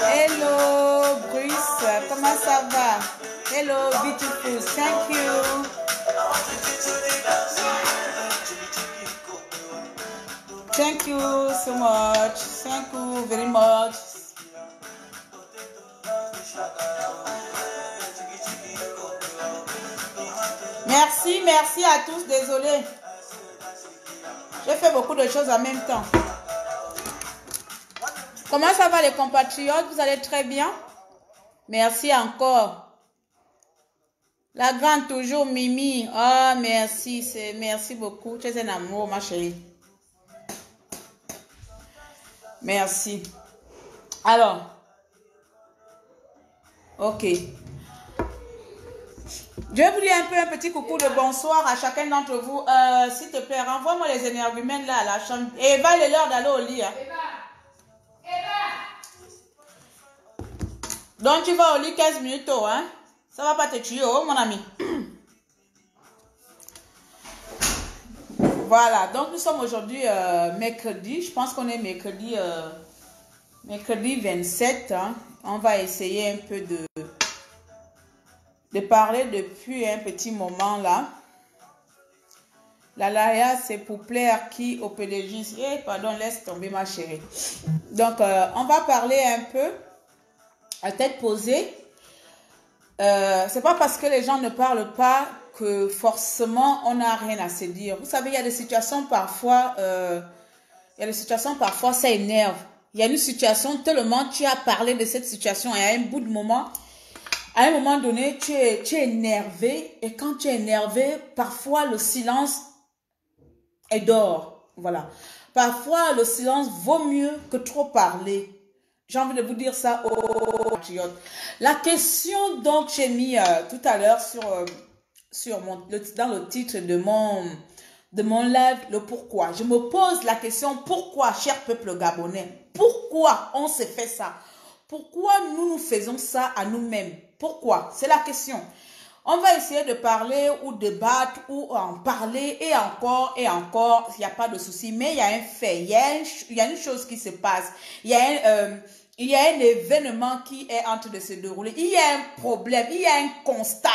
Hello, Bruce, comment ça va? Hello, beautiful, thank you. Thank you so much. Thank you very much. Merci, merci à tous. Désolé. J'ai fait beaucoup de choses en même temps. Comment ça va les compatriotes? Vous allez très bien? Merci encore. La grande toujours Mimi. Ah, merci. Merci beaucoup. Tu es un amour, ma chérie. Merci. Alors. Ok. Je vais vous dire un petit coucou de bonsoir à chacun d'entre vous. S'il te plaît, renvoie-moi les énergumènes là à la chambre. Eva, il est l'heure d'aller au lit. Hein. Donc tu vas au lit 15 minutes tôt, hein? Ça va pas te tuer, oh mon ami. Voilà, donc nous sommes aujourd'hui mercredi. Je pense qu'on est mercredi 27. Hein. On va essayer un peu de parler depuis un petit moment là. La Laïa, c'est pour plaire qui au PDG. Eh, pardon, laisse tomber ma chérie. Donc, on va parler un peu à tête posée. C'est pas parce que les gens ne parlent pas que forcément on n'a rien à se dire. Vous savez, il y a des situations parfois, ça énerve. Il y a une situation, tellement tu as parlé de cette situation et à un bout de moment, à un moment donné, tu es énervé et quand tu es énervé, parfois le silence est d'or. Voilà. Parfois, le silence vaut mieux que trop parler. J'ai envie de vous dire ça aux patriotes. La question donc j'ai mis tout à l'heure dans le titre de mon live, le pourquoi. Je me pose la question, pourquoi, cher peuple gabonais? Pourquoi on s'est fait ça? Pourquoi nous faisons ça à nous-mêmes? Pourquoi? C'est la question. On va essayer de parler ou débattre ou en parler et encore, il n'y a pas de souci. Mais il y a un fait, il y a une chose qui se passe. Il y a un événement qui est en train de se dérouler. Il y a un problème, il y a un constat.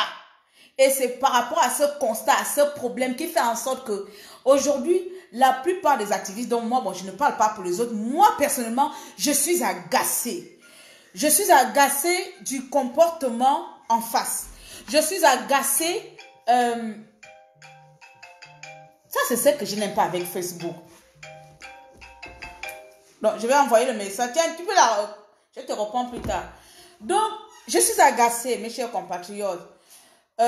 Et c'est par rapport à ce constat, à ce problème qui fait en sorte que aujourd'hui, la plupart des activistes, dont moi, bon, je ne parle pas pour les autres, moi personnellement, je suis agacée. Je suis agacée du comportement en face. Je suis agacée. Ça, c'est ce que je n'aime pas avec Facebook. Donc, je vais envoyer le message. Tiens, tu peux la... Je te réponds plus tard. Donc, je suis agacée, mes chers compatriotes. Vous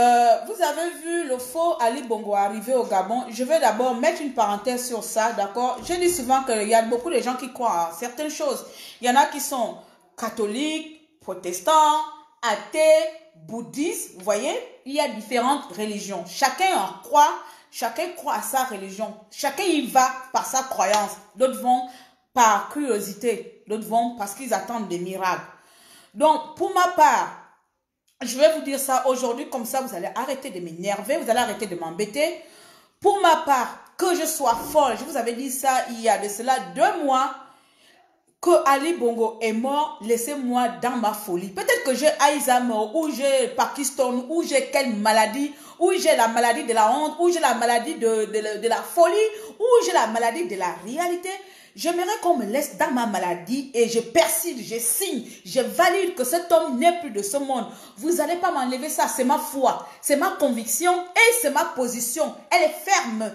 avez vu le faux Ali Bongo arriver au Gabon. Je vais d'abord mettre une parenthèse sur ça, d'accord? Je dis souvent qu'il y a beaucoup de gens qui croient à certaines choses. Il y en a qui sont catholiques, protestants, athées, bouddhistes. Vous voyez? Il y a différentes religions. Chacun en croit, chacun croit à sa religion. Chacun y va par sa croyance. D'autres vont par curiosité. D'autres vont parce qu'ils attendent des miracles. Donc, pour ma part, je vais vous dire ça aujourd'hui, comme ça vous allez arrêter de m'énerver, vous allez arrêter de m'embêter. Pour ma part, que je sois folle, je vous avais dit ça il y a de cela 2 mois, que Ali Bongo est mort, laissez-moi dans ma folie. Peut-être que j'ai Alzheimer, ou j'ai Parkinson, ou j'ai quelle maladie, ou j'ai la maladie de la honte, ou j'ai la maladie de la folie, ou j'ai la maladie de la réalité. J'aimerais qu'on me laisse dans ma maladie et je persiste, je signe, je valide que cet homme n'est plus de ce monde. Vous n'allez pas m'enlever ça, c'est ma foi, c'est ma conviction et c'est ma position. Elle est ferme.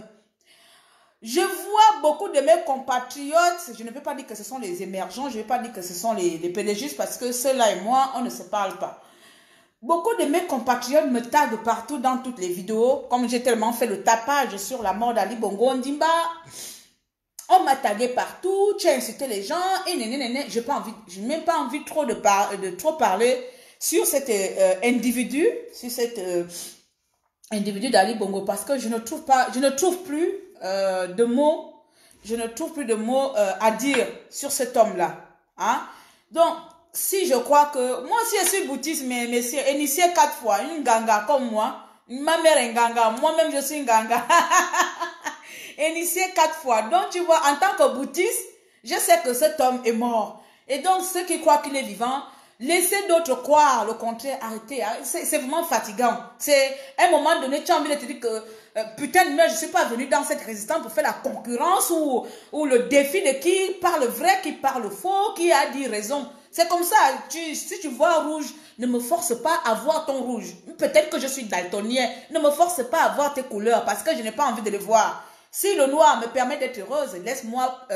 Je vois beaucoup de mes compatriotes, je ne veux pas dire que ce sont les émergents, je ne veux pas dire que ce sont les pédagogistes parce que ceux-là et moi, on ne se parle pas. Beaucoup de mes compatriotes me taguent partout dans toutes les vidéos, comme j'ai tellement fait le tapage sur la mort d'Ali Bongo Ondimba. On m'a tagué partout, tu as insulté les gens, et je n'ai même pas envie trop de trop parler sur cet individu, individu d'Ali Bongo, parce que je ne trouve plus de mots à dire sur cet homme-là. Hein? Donc, si je crois que... Moi aussi, je suis boutiste, mais messieurs, initié 4 fois. Une ganga comme moi. Ma mère est une ganga. Moi-même, je suis une ganga. Initié 4 fois. Donc, tu vois, en tant que boutiste, je sais que cet homme est mort. Et donc, ceux qui croient qu'il est vivant, laissez d'autres croire le contraire. Arrêtez. C'est vraiment fatigant. C'est à un moment donné, tu as envie de te dire que putain, mais je ne suis pas venu dans cette résistance pour faire la concurrence ou le défi de qui parle vrai, qui parle faux, qui a dit raison. C'est comme ça. Si tu vois rouge, ne me force pas à voir ton rouge. Peut-être que je suis daltonien. Ne me force pas à voir tes couleurs parce que je n'ai pas envie de les voir. Si le noir me permet d'être heureuse, laisse-moi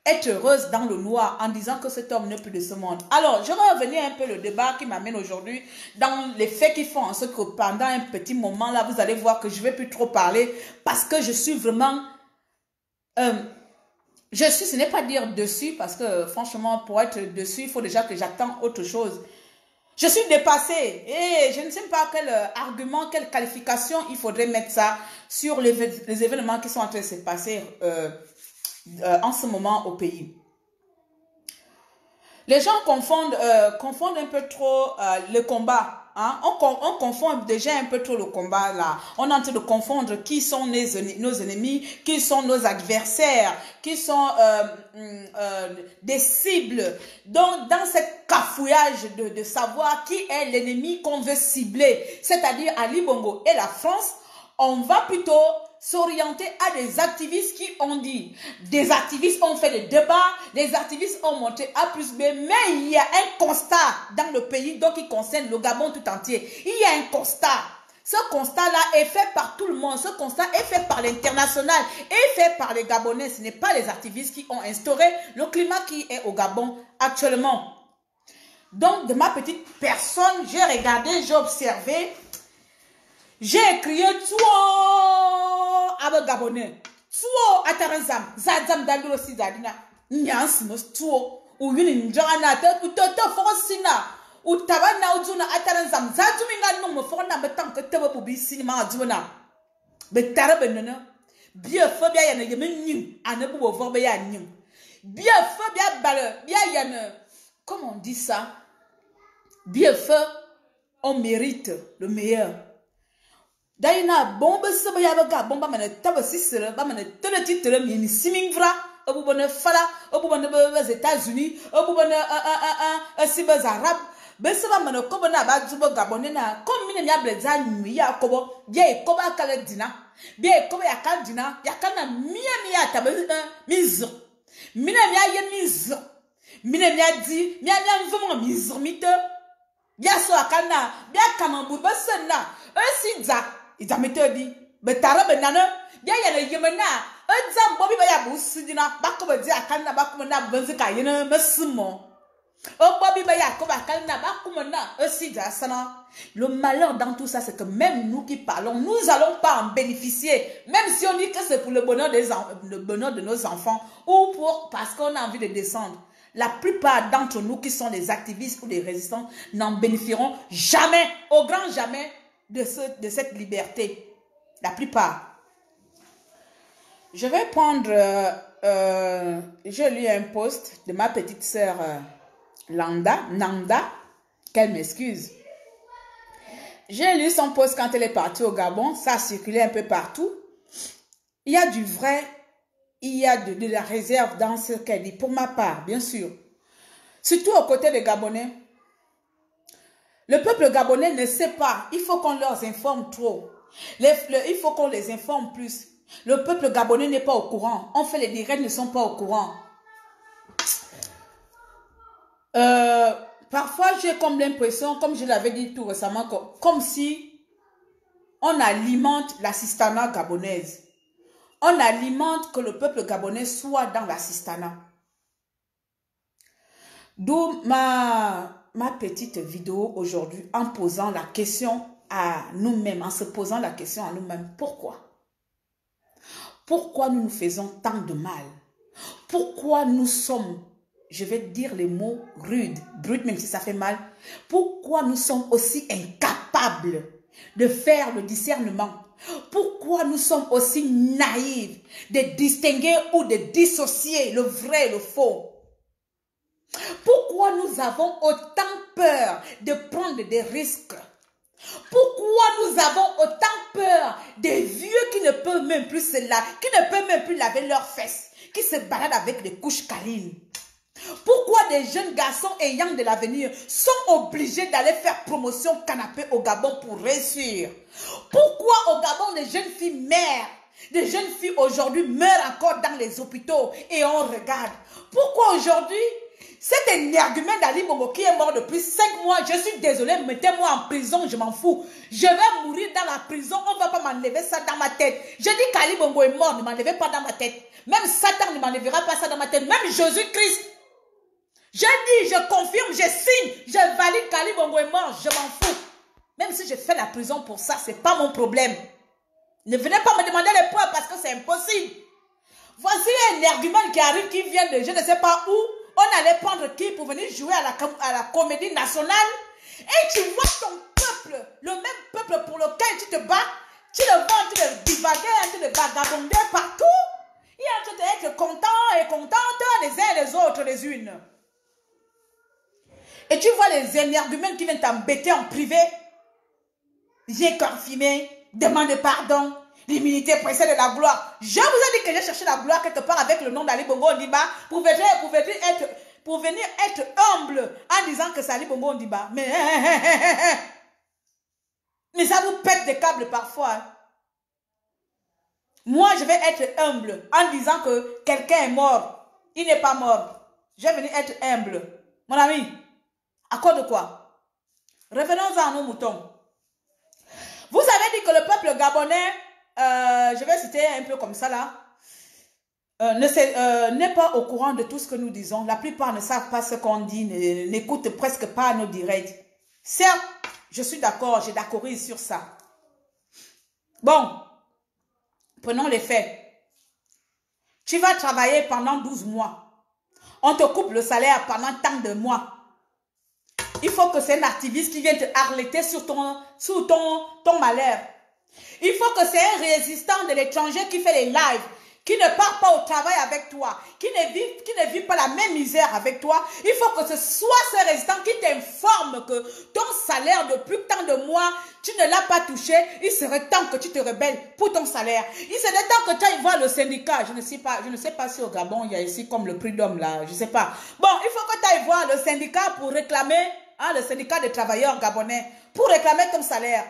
être heureuse dans le noir en disant que cet homme n'est plus de ce monde. Alors, je vais revenir un peu le débat qui m'amène aujourd'hui dans les faits qui font en sorte que pendant un petit moment là, vous allez voir que je ne vais plus trop parler parce que je suis vraiment... ce n'est pas dire dessus parce que franchement, pour être dessus, il faut déjà que j'attends autre chose. Je suis dépassée et je ne sais pas quel argument, quelle qualification il faudrait mettre ça sur les événements qui sont en train de se passer en ce moment au pays. Les gens confondent un peu trop le combat. Hein? On confond déjà un peu trop le combat là. On est en train de confondre qui sont nos ennemis, qui sont nos adversaires, qui sont des cibles. Donc, dans ce cafouillage de savoir qui est l'ennemi qu'on veut cibler, c'est-à-dire Ali Bongo et la France, on va plutôt s'orienter à des activistes qui ont dit. Des activistes ont fait des débats, des activistes ont montré A plus B, mais il y a un constat dans le pays, donc qui concerne le Gabon tout entier. Il y a un constat. Ce constat-là est fait par tout le monde. Ce constat est fait par l'international, est fait par les Gabonais. Ce n'est pas les activistes qui ont instauré le climat qui est au Gabon actuellement. Donc, de ma petite personne, j'ai regardé, j'ai observé. J'ai crié Tuo avec Gabonais. Tuo atarazam. Zadzam daluro si zadina. Nyans mos tuo. Ou yuni njana te te forosina. Ou tabana uduna atarazam. Zadzuminga no mo forna betam que te bubi sinima aduna. Betara benana. Bien feu bien yana yeme nyim. Ane bubo vorbe ya nyim. Bien feu bien bale. Bien yana. Comment on dit ça? Bien feu. On mérite le meilleur. D'ailleurs, bombe se bayabaga bomba mane tabasisere ba mane tele titre mi simingvra obubone fala obubone aux États-Unis obubone sibes arab beseba mane ko bona ba zubo gabonais na comme mine ya bleza nyi ya kobo bia koba kala dina bia koba ya kala dina ya kana mia tabe miz mine mia ye miz mine mia di mia mvumo miz mite bia so akana bia kamambur besena esidza ils ont dit, mais t'as rabé nana, bien y a les yemena, un zam bobi baya bousidina, bakoba dia kana bakumana benzika yena mesimo. Oh bobi baya koba kana bakumana, esidza sana. Le malheur dans tout ça, c'est que même nous qui parlons, nous allons pas en bénéficier, même si on dit que c'est pour le bonheur de nos enfants ou parce qu'on a envie de descendre. La plupart d'entre nous qui sont des activistes ou des résistants n'en bénéficieront jamais, au grand jamais, de cette liberté. La plupart. Je vais prendre... j'ai lu un post de ma petite sœur Nanda, qu'elle m'excuse. J'ai lu son post quand elle est partie au Gabon. Ça a circulé un peu partout. Il y a du vrai, il y a de la réserve dans ce qu'elle dit. Pour ma part, bien sûr. Surtout aux côtés des Gabonais. Le peuple gabonais ne sait pas. Il faut qu'on leur informe trop. Il faut qu'on les informe plus. Le peuple gabonais n'est pas au courant. On fait les directs, ne sont pas au courant. Parfois, j'ai comme l'impression, comme je l'avais dit tout récemment, comme si on alimente l'assistanat gabonaise. On alimente que le peuple gabonais soit dans l'assistanat. D'où ma petite vidéo aujourd'hui en posant la question à nous-mêmes, en se posant la question à nous-mêmes. Pourquoi? Pourquoi nous nous faisons tant de mal? Pourquoi nous sommes, je vais dire les mots rudes, brutes même si ça fait mal. Pourquoi nous sommes aussi incapables de faire le discernement? Pourquoi nous sommes aussi naïfs de distinguer ou de dissocier le vrai et le faux? Pourquoi nous avons autant peur de prendre des risques? Pourquoi nous avons autant peur des vieux qui ne peuvent même plus qui ne peuvent même plus laver leurs fesses, qui se baladent avec des couches câlines? Pourquoi des jeunes garçons ayant de l'avenir sont obligés d'aller faire promotion canapé au Gabon pour réussir? Pourquoi au Gabon les jeunes filles meurent? Des jeunes filles aujourd'hui meurent encore dans les hôpitaux et on regarde. Pourquoi aujourd'hui cet énergumène d'Ali Bongo qui est mort depuis 5 mois, je suis désolée, mettez-moi en prison, je m'en fous. Je vais mourir dans la prison, on ne va pas m'enlever ça dans ma tête. Je dis qu'Ali Bongo est mort, ne m'enlevez pas dans ma tête. Même Satan ne m'enlèvera pas ça dans ma tête, même Jésus-Christ. Je dis, je confirme, je signe, je valide qu'Ali Bongo est mort, je m'en fous. Même si je fais la prison pour ça, ce n'est pas mon problème. Ne venez pas me demander les preuves parce que c'est impossible. Voici un argument qui arrive, qui vient de je ne sais pas où. On allait prendre qui pour venir jouer à la Comédie Nationale. Et tu vois ton peuple, le même peuple pour lequel tu te bats, tu le vois, tu le divaguer, tu le vagabonder partout. Il y a tout être content et contente les uns et les autres, les unes. Et tu vois les énergumènes qui viennent t'embêter en privé. J'ai confirmé, demande pardon. L'humilité précède de la gloire. Je vous ai dit que j'ai cherché la gloire quelque part avec le nom d'Ali Bongo Ondimba pour venir être humble en disant que c'est Ali Bongo Ondimba. Mais ça vous pète des câbles parfois. Hein. Moi, je vais être humble en disant que quelqu'un est mort. Il n'est pas mort. Je vais venir être humble. Mon ami, à cause de quoi? Revenons à nos moutons. Vous avez dit que le peuple gabonais, je vais citer un peu comme ça là, n'est pas au courant de tout ce que nous disons. La plupart ne savent pas ce qu'on dit, n'écoutent presque pas nos directs. Certes, je suis d'accord, j'ai d'accordise sur ça. Bon, prenons les faits. Tu vas travailler pendant 12 mois. On te coupe le salaire pendant tant de mois. Il faut que c'est un activiste qui vienne te arrêter sur ton malheur. Il faut que c'est un résistant de l'étranger qui fait les lives, qui ne part pas au travail avec toi, qui ne vit pas la même misère avec toi. Il faut que ce soit ce résistant qui t'informe que ton salaire depuis tant de mois, tu ne l'as pas touché. Il serait temps que tu te rebelles pour ton salaire. Il serait temps que tu ailles voir le syndicat. Je ne sais pas si au Gabon, il y a ici comme le prud'homme là, je ne sais pas. Bon, il faut que tu ailles voir le syndicat pour réclamer, le syndicat des travailleurs gabonais, pour réclamer ton salaire.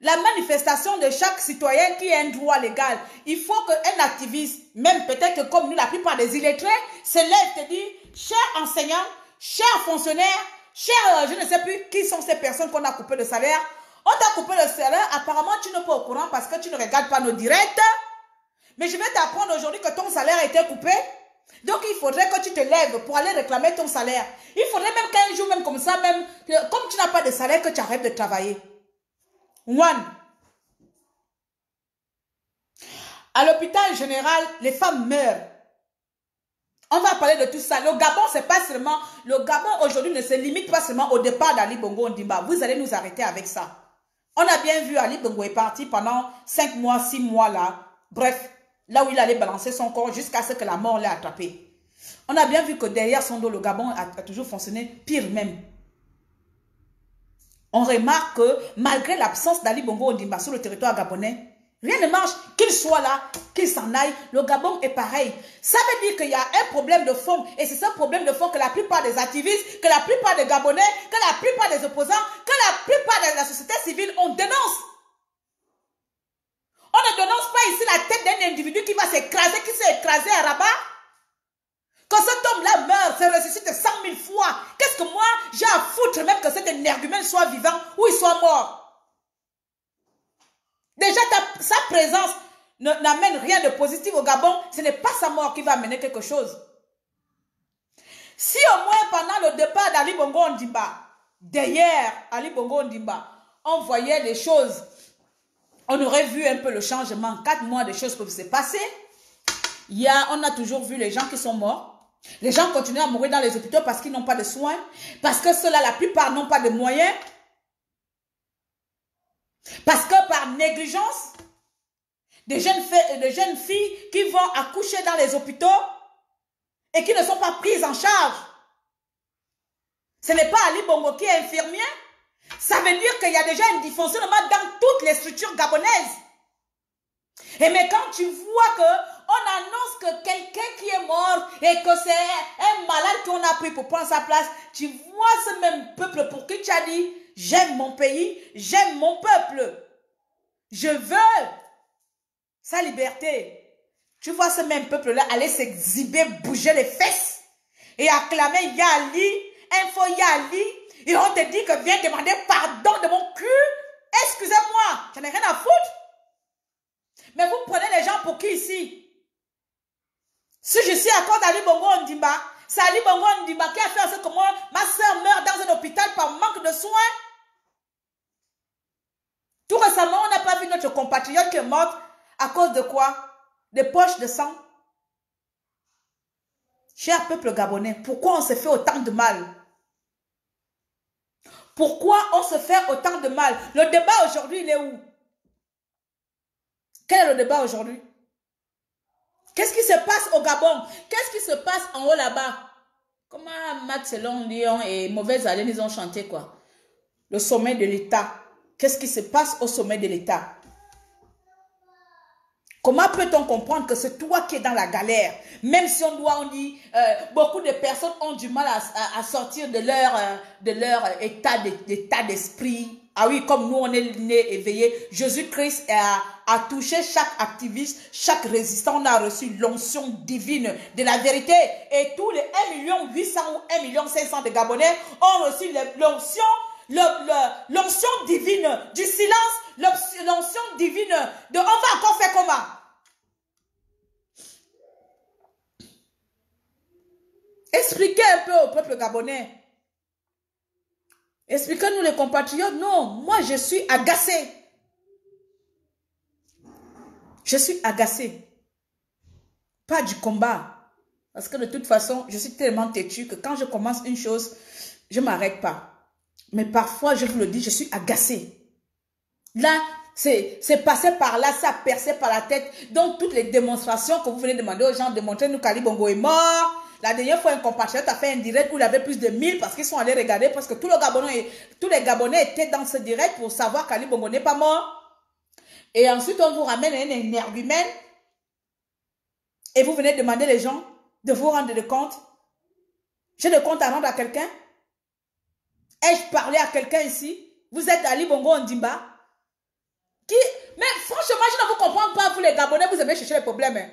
La manifestation de chaque citoyen qui a un droit légal, il faut qu'un activiste, même peut-être comme nous, la plupart des illettrés, se lève et te dit, cher enseignant, cher fonctionnaire, cher, je ne sais plus qui sont ces personnes qu'on a coupé le salaire. On t'a coupé le salaire, apparemment tu n'es pas au courant parce que tu ne regardes pas nos directs. Mais je vais t'apprendre aujourd'hui que ton salaire a été coupé. Donc il faudrait que tu te lèves pour aller réclamer ton salaire. Il faudrait même qu'un jour, même comme ça, même, comme tu n'as pas de salaire, que tu arrêtes de travailler. À l'hôpital général, les femmes meurent. On va parler de tout ça. Le Gabon, c'est pas seulement... Le Gabon, aujourd'hui, ne se limite pas seulement au départ d'Ali Bongo Ondimba. Vous allez nous arrêter avec ça. On a bien vu Ali Bongo est parti pendant 5 mois, 6 mois là. Bref, là où il allait balancer son corps jusqu'à ce que la mort l'ait attrapé. On a bien vu que derrière son dos, le Gabon a toujours fonctionné pire même. On remarque que malgré l'absence d'Ali Bongo Ondimba sur le territoire gabonais, rien ne marche, qu'il soit là, qu'il s'en aille, le Gabon est pareil. Ça veut dire qu'il y a un problème de fond, et c'est ce problème de fond que la plupart des activistes, que la plupart des Gabonais, que la plupart des opposants, que la plupart de la société civile, on dénonce. On ne dénonce pas ici la tête d'un individu qui va s'écraser, qui s'est écrasé à Rabat. Quand cet homme-là meurt, se ressuscite 100 000 fois. Qu'est-ce que moi, j'ai à foutre même que cet énergumène soit vivant ou il soit mort? Déjà, sa présence n'amène rien de positif au Gabon. Ce n'est pas sa mort qui va amener quelque chose. Si au moins pendant le départ d'Ali Bongo Ondimba, derrière Ali Bongo Ondimba, on voyait les choses, on aurait vu un peu le changement. 4 mois de choses peuvent se passer. On a toujours vu les gens qui sont morts. Les gens continuent à mourir dans les hôpitaux parce qu'ils n'ont pas de soins. Parce que ceux-là, la plupart n'ont pas de moyens. Parce que par négligence, de jeunes filles qui vont accoucher dans les hôpitaux et qui ne sont pas prises en charge. Ce n'est pas Ali Bongo qui est infirmier. Ça veut dire qu'il y a déjà un dysfonctionnement dans toutes les structures gabonaises. Et mais quand tu vois qu'on annonce que quelqu'un qui est mort et que c'est un malade qu'on a pris pour prendre sa place, tu vois ce même peuple pour qui tu as dit, j'aime mon pays, j'aime mon peuple. Je veux sa liberté. Tu vois ce même peuple-là aller s'exhiber, bouger les fesses et acclamer Yali, info Yali, et on te dit que viens demander pardon de mon cul. Excusez-moi, j'en ai rien à foutre. Mais vous prenez les gens pour qui ici? Si je suis à cause d'Ali Bongo Ondimba, c'est Ali Bongo Ondimba qui a fait en sorte que moi, ma soeur meurt dans un hôpital par manque de soins. Tout récemment, on n'a pas vu notre compatriote qui est morte à cause de quoi? Des poches de sang. Cher peuple gabonais, pourquoi on se fait autant de mal? Pourquoi on se fait autant de mal? Le débat aujourd'hui, il est où? Quel est le débat aujourd'hui? Qu'est-ce qui se passe au Gabon? Qu'est-ce qui se passe en haut là-bas? Comment Max Selon Lyon et Mauvaise Haleine, ils ont chanté quoi? Le sommet de l'État. Qu'est-ce qui se passe au sommet de l'État? Comment peut-on comprendre que c'est toi qui es dans la galère? Même si on dit, beaucoup de personnes ont du mal à sortir de leur état d'esprit. Ah oui, comme nous, on est nés éveillés. Jésus-Christ a touché chaque activiste, chaque résistant. On a reçu l'onction divine de la vérité. Et tous les 1 800 000 ou 1 500 000 de Gabonais ont reçu l'onction divine du silence, l'onction divine de on va encore faire comment? Expliquez un peu au peuple gabonais. Expliquez-nous les compatriotes. Non, moi je suis agacé. Je suis agacé. Pas du combat. Parce que de toute façon, je suis tellement têtu que quand je commence une chose, je ne m'arrête pas. Mais parfois, je vous le dis, je suis agacé. Là, c'est passé par là, ça a percé par la tête. Donc, toutes les démonstrations que vous venez demander aux gens, de montrer nous qu'Ali Bongo est mort. La dernière fois, un compatriote a fait un direct où il avait plus de 1000 parce qu'ils sont allés regarder, parce que tous les Gabonais étaient dans ce direct pour savoir qu'Ali Bongo n'est pas mort. Et ensuite, on vous ramène un énergumène et vous venez demander les gens de vous rendre de compte. J'ai de compte à rendre à quelqu'un? Ai-je parlé à quelqu'un ici? Vous êtes Ali Bongo Ondimba? Mais franchement, je ne vous comprends pas, vous les Gabonais, vous aimez chercher les problèmes. Hein.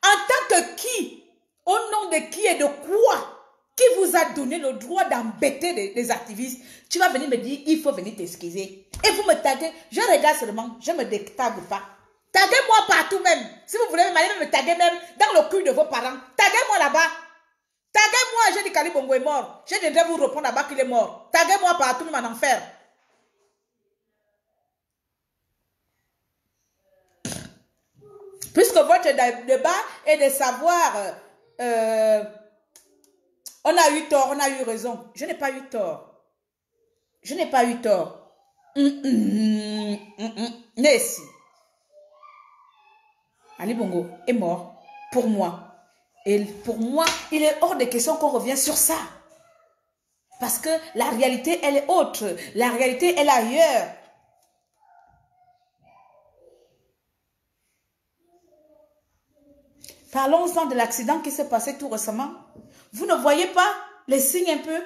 En tant que qui? Au nom de qui et de quoi? Qui vous a donné le droit d'embêter les activistes? Tu vas venir me dire, il faut venir t'excuser. Et vous me taguez, je regarde seulement, je ne me détague pas. Taguez-moi partout même. Si vous voulez aller me taguer même dans le cul de vos parents. Taguez-moi là-bas. Taguez-moi, j'ai dit qu'Ali Bongo est mort. Je viendrai vous répondre là-bas qu'il est mort. Taguez-moi partout même en enfer. Puisque votre débat est de savoir, on a eu tort, on a eu raison. Je n'ai pas eu tort. Je n'ai pas eu tort. Nessi. Ali Bongo est mort pour moi. Et pour moi, il est hors de question qu'on revienne sur ça. Parce que la réalité, elle est autre. La réalité, elle est ailleurs. Parlons-en de l'accident qui s'est passé tout récemment. Vous ne voyez pas les signes un peu?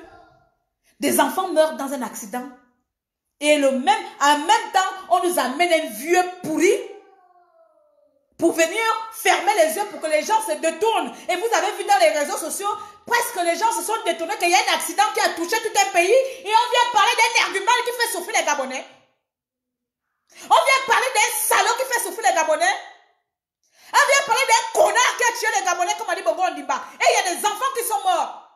Des enfants meurent dans un accident. Et en même temps, on nous amène un vieux pourri pour venir fermer les yeux pour que les gens se détournent. Et vous avez vu dans les réseaux sociaux, presque les gens se sont détournés qu'il y a un accident qui a touché tout un pays et on vient parler d'un argument qui fait souffrir les Gabonais. On vient parler d'un salaud qui fait souffrir les Gabonais. On vient parler d'un connard qui a tué les Gabonais comme Ali Bongo Ondimba. Et il y a des enfants qui sont morts.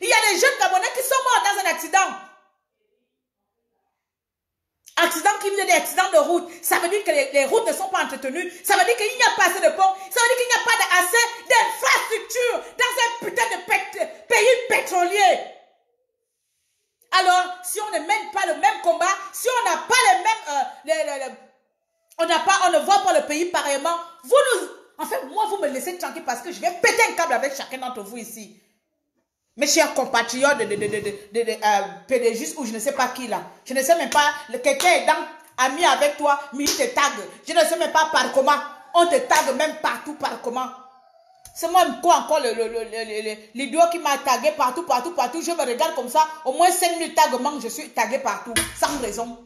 Il y a des jeunes Gabonais qui sont morts dans un accident. Accident qui vient d'accident de route. Ça veut dire que les routes ne sont pas entretenues. Ça veut dire qu'il n'y a pas assez de ponts. Ça veut dire qu'il n'y a pas assez d'infrastructures dans un putain de pays pétrolier. Alors, si on ne mène pas le même combat, si on n'a pas les mêmes... on ne voit pas le pays pareillement, en fait, moi, vous me laissez tranquille parce que je vais péter un câble avec chacun d'entre vous ici. Mes chers compatriotes de PDG ou je ne sais pas qui là. Je ne sais même pas, quelqu'un est ami avec toi, mais il te tag. Je ne sais même pas par comment. On te tag même partout par comment. C'est moi quoi encore l'idiot qui m'a tagué partout. Je me regarde comme ça. Au moins 5000 tags manquent, je suis tagué partout. Sans raison.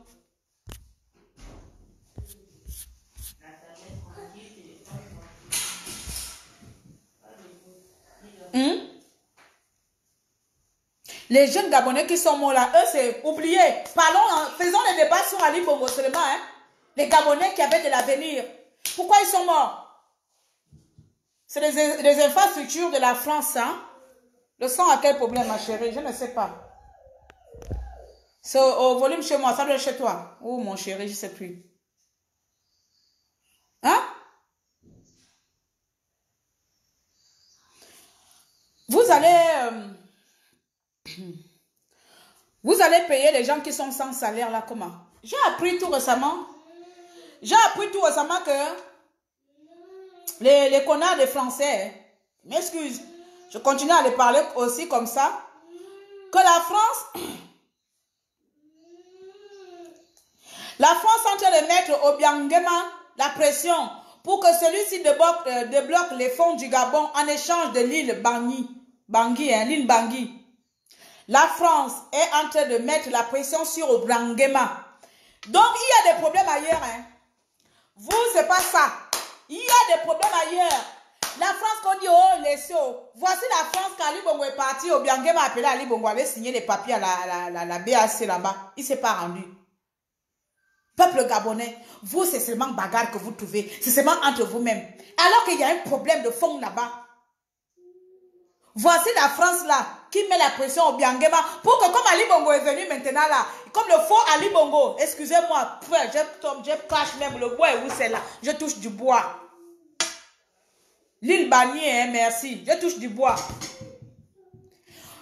Les jeunes Gabonais qui sont morts là, eux c'est oublié. Parlons, faisons les débats sur Ali Bongo seulement. Hein? Les Gabonais qui avaient de l'avenir. Pourquoi ils sont morts? C'est les infrastructures de la France. Hein? Le sang a quel problème, ma chérie? Je ne sais pas. C'est au volume chez moi, ça doit être chez toi. Oh, mon chéri, je ne sais plus. Hein? Vous allez payer les gens qui sont sans salaire là, comment? J'ai appris tout récemment que les connards des Français, m'excuse, je continue à les parler aussi comme ça, que la France est en train de mettre au Biangema la pression pour que celui-ci débloque les fonds du Gabon en échange de l'île l'île Bangui. La France est en train de mettre la pression sur Obiangema. Donc, il y a des problèmes ailleurs. Hein. Vous, c'est pas ça. Il y a des problèmes ailleurs. La France, qu'on dit, oh, laissez. Voici la France, quand Ali Bongo est parti, Obiangema a appelé Ali Bongo, allait signer les papiers à la BAC là-bas. Il ne s'est pas rendu. Peuple gabonais, vous, c'est seulement bagarre que vous trouvez. C'est seulement entre vous-mêmes. Alors qu'il y a un problème de fond là-bas. Voici la France là, qui met la pression au Biangema pour que comme Ali Bongo est venu maintenant là, comme le faux Ali Bongo, excusez-moi, je crache même le bois et où c'est là, je touche du bois. L'île Banier, hein, merci, je touche du bois.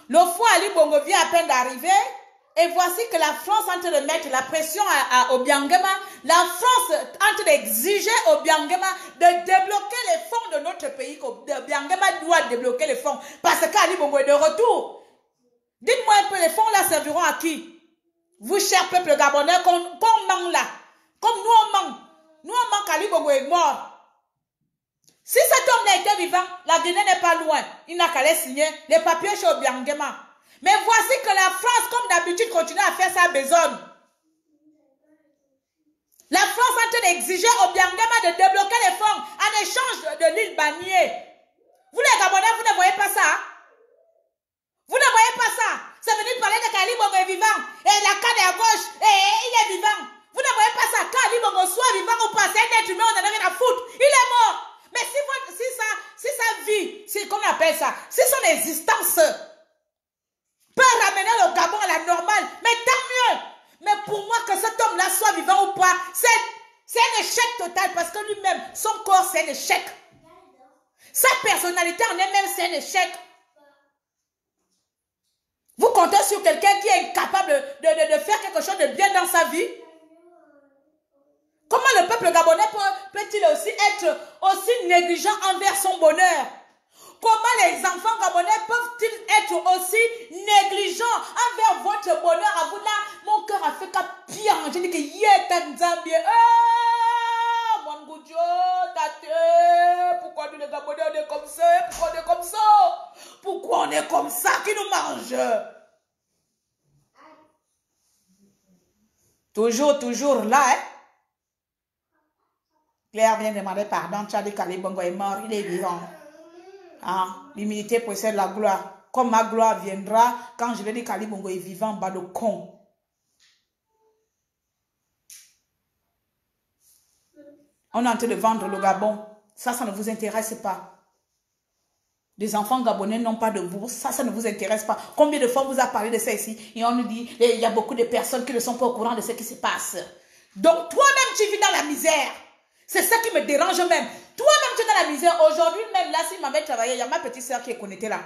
Le faux Ali Bongo vient à peine d'arriver et voici que la France est en train de mettre la pression au Biangema. La France est en train d'exiger au Biangema de débloquer les fonds de notre pays. Le Biangema doit débloquer les fonds parce qu'Ali Bongo est de retour. Dites-moi un peu, les fonds là serviront à qui? Vous, chers peuple gabonais, qu'on manque là. Comme nous on manque. Nous on manque, Ali Bongo est mort. Si cet homme-là était vivant, la Guinée n'est pas loin. Il n'a qu'à les signer les papiers chez Obiangema. Mais voici que la France, comme d'habitude, continue à faire sa besogne. La France est en train d'exiger au Biangema de débloquer les fonds en échange de l'île Banier. Vous les Gabonais, vous ne voyez pas ça? Vous ne voyez pas ça? C'est venu parler de Kali Bongo est vivant. Et la canne est à gauche. Et il est vivant. Vous ne voyez pas ça? Kali Bongo soit vivant ou pas, c'est un être humain, on en a rien à foutre. Il est mort. Mais si sa vie, comment on appelle ça? Si son existence peut ramener le Gabon à la normale, mais tant mieux. Mais pour moi, que cet homme-là soit vivant ou pas, c'est un échec total parce que lui-même, son corps, c'est un échec. Sa personnalité en elle-même, c'est un échec. Vous comptez sur quelqu'un qui est incapable de faire quelque chose de bien dans sa vie? Comment le peuple gabonais peut-il aussi être aussi négligent envers son bonheur? Comment les enfants gabonais peuvent-ils être aussi négligents envers votre bonheur à vous là? Mon cœur a fait qu'à pire. Je dis que yé Tanzambie. Mon goudjo, tate. Pourquoi nous les Gabonais on est comme ça? Pourquoi on est comme ça? Pourquoi on est comme ça? Qui nous mange? Toujours là, hein? Claire vient demander pardon. Tu as dit qu'Ali Bongo est mort, il est vivant. Ah, l'humilité possède la gloire. Comme ma gloire viendra quand je vais dire qu'Ali Bongo est vivant, bas de con. On est en train de vendre le Gabon. Ça ne vous intéresse pas. Les enfants gabonais n'ont pas de bourse. Ça ne vous intéresse pas. Combien de fois vous avez parlé de ça ici? Et on nous dit, il y a beaucoup de personnes qui ne sont pas au courant de ce qui se passe. Donc toi-même, tu vis dans la misère. C'est ça qui me dérange même. Toi-même, tu es dans la misère. Aujourd'hui, même là, s'il m'avait travaillé, il y a ma petite soeur qui est connectée là.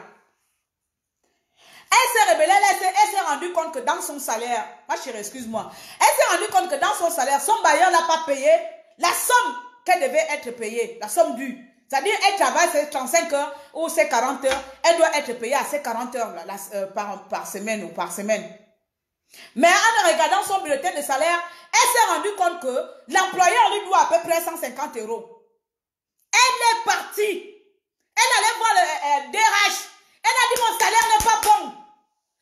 Elle s'est rebellée, elle s'est rendue compte que dans son salaire, ma chérie, excuse-moi, elle s'est rendue compte que dans son salaire, son bailleur n'a pas payé la somme qu'elle devait être payée, la somme due. C'est-à-dire, elle travaille ses 35 heures ou ses 40 heures. Elle doit être payée à ses 40 heures par semaine ou par semaine. Mais en regardant son bulletin de salaire, elle s'est rendue compte que l'employeur lui doit à peu près 150 euros. Elle est partie. Elle allait voir le DRH. Elle a dit, mon salaire n'est pas bon.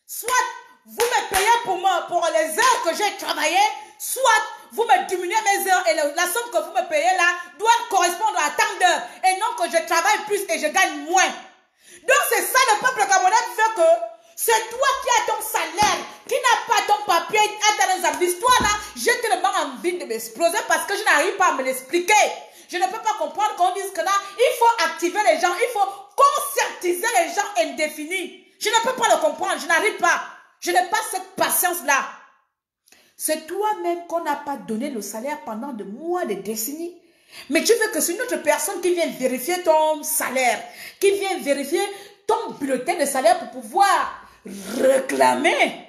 Soit vous me payez pour les heures que j'ai travaillé, soit vous me diminuez mes heures et la somme que vous me payez là doit correspondre à tant d'heures et non que je travaille plus et je gagne moins. Donc c'est ça le peuple gabonais veut que c'est toi qui as ton salaire, qui n'a pas ton papier à ta histoire là. J'ai tellement envie de m'exploser parce que je n'arrive pas à me l'expliquer. Je ne peux pas comprendre qu'on dise que là, il faut activer les gens, il faut conscientiser les gens indéfinis. Je ne peux pas le comprendre, je n'arrive pas. Je n'ai pas cette patience-là. C'est toi-même qu'on n'a pas donné le salaire pendant des mois, des décennies. Mais tu veux que c'est une autre personne qui vient vérifier ton salaire, qui vient vérifier ton bulletin de salaire pour pouvoir réclamer.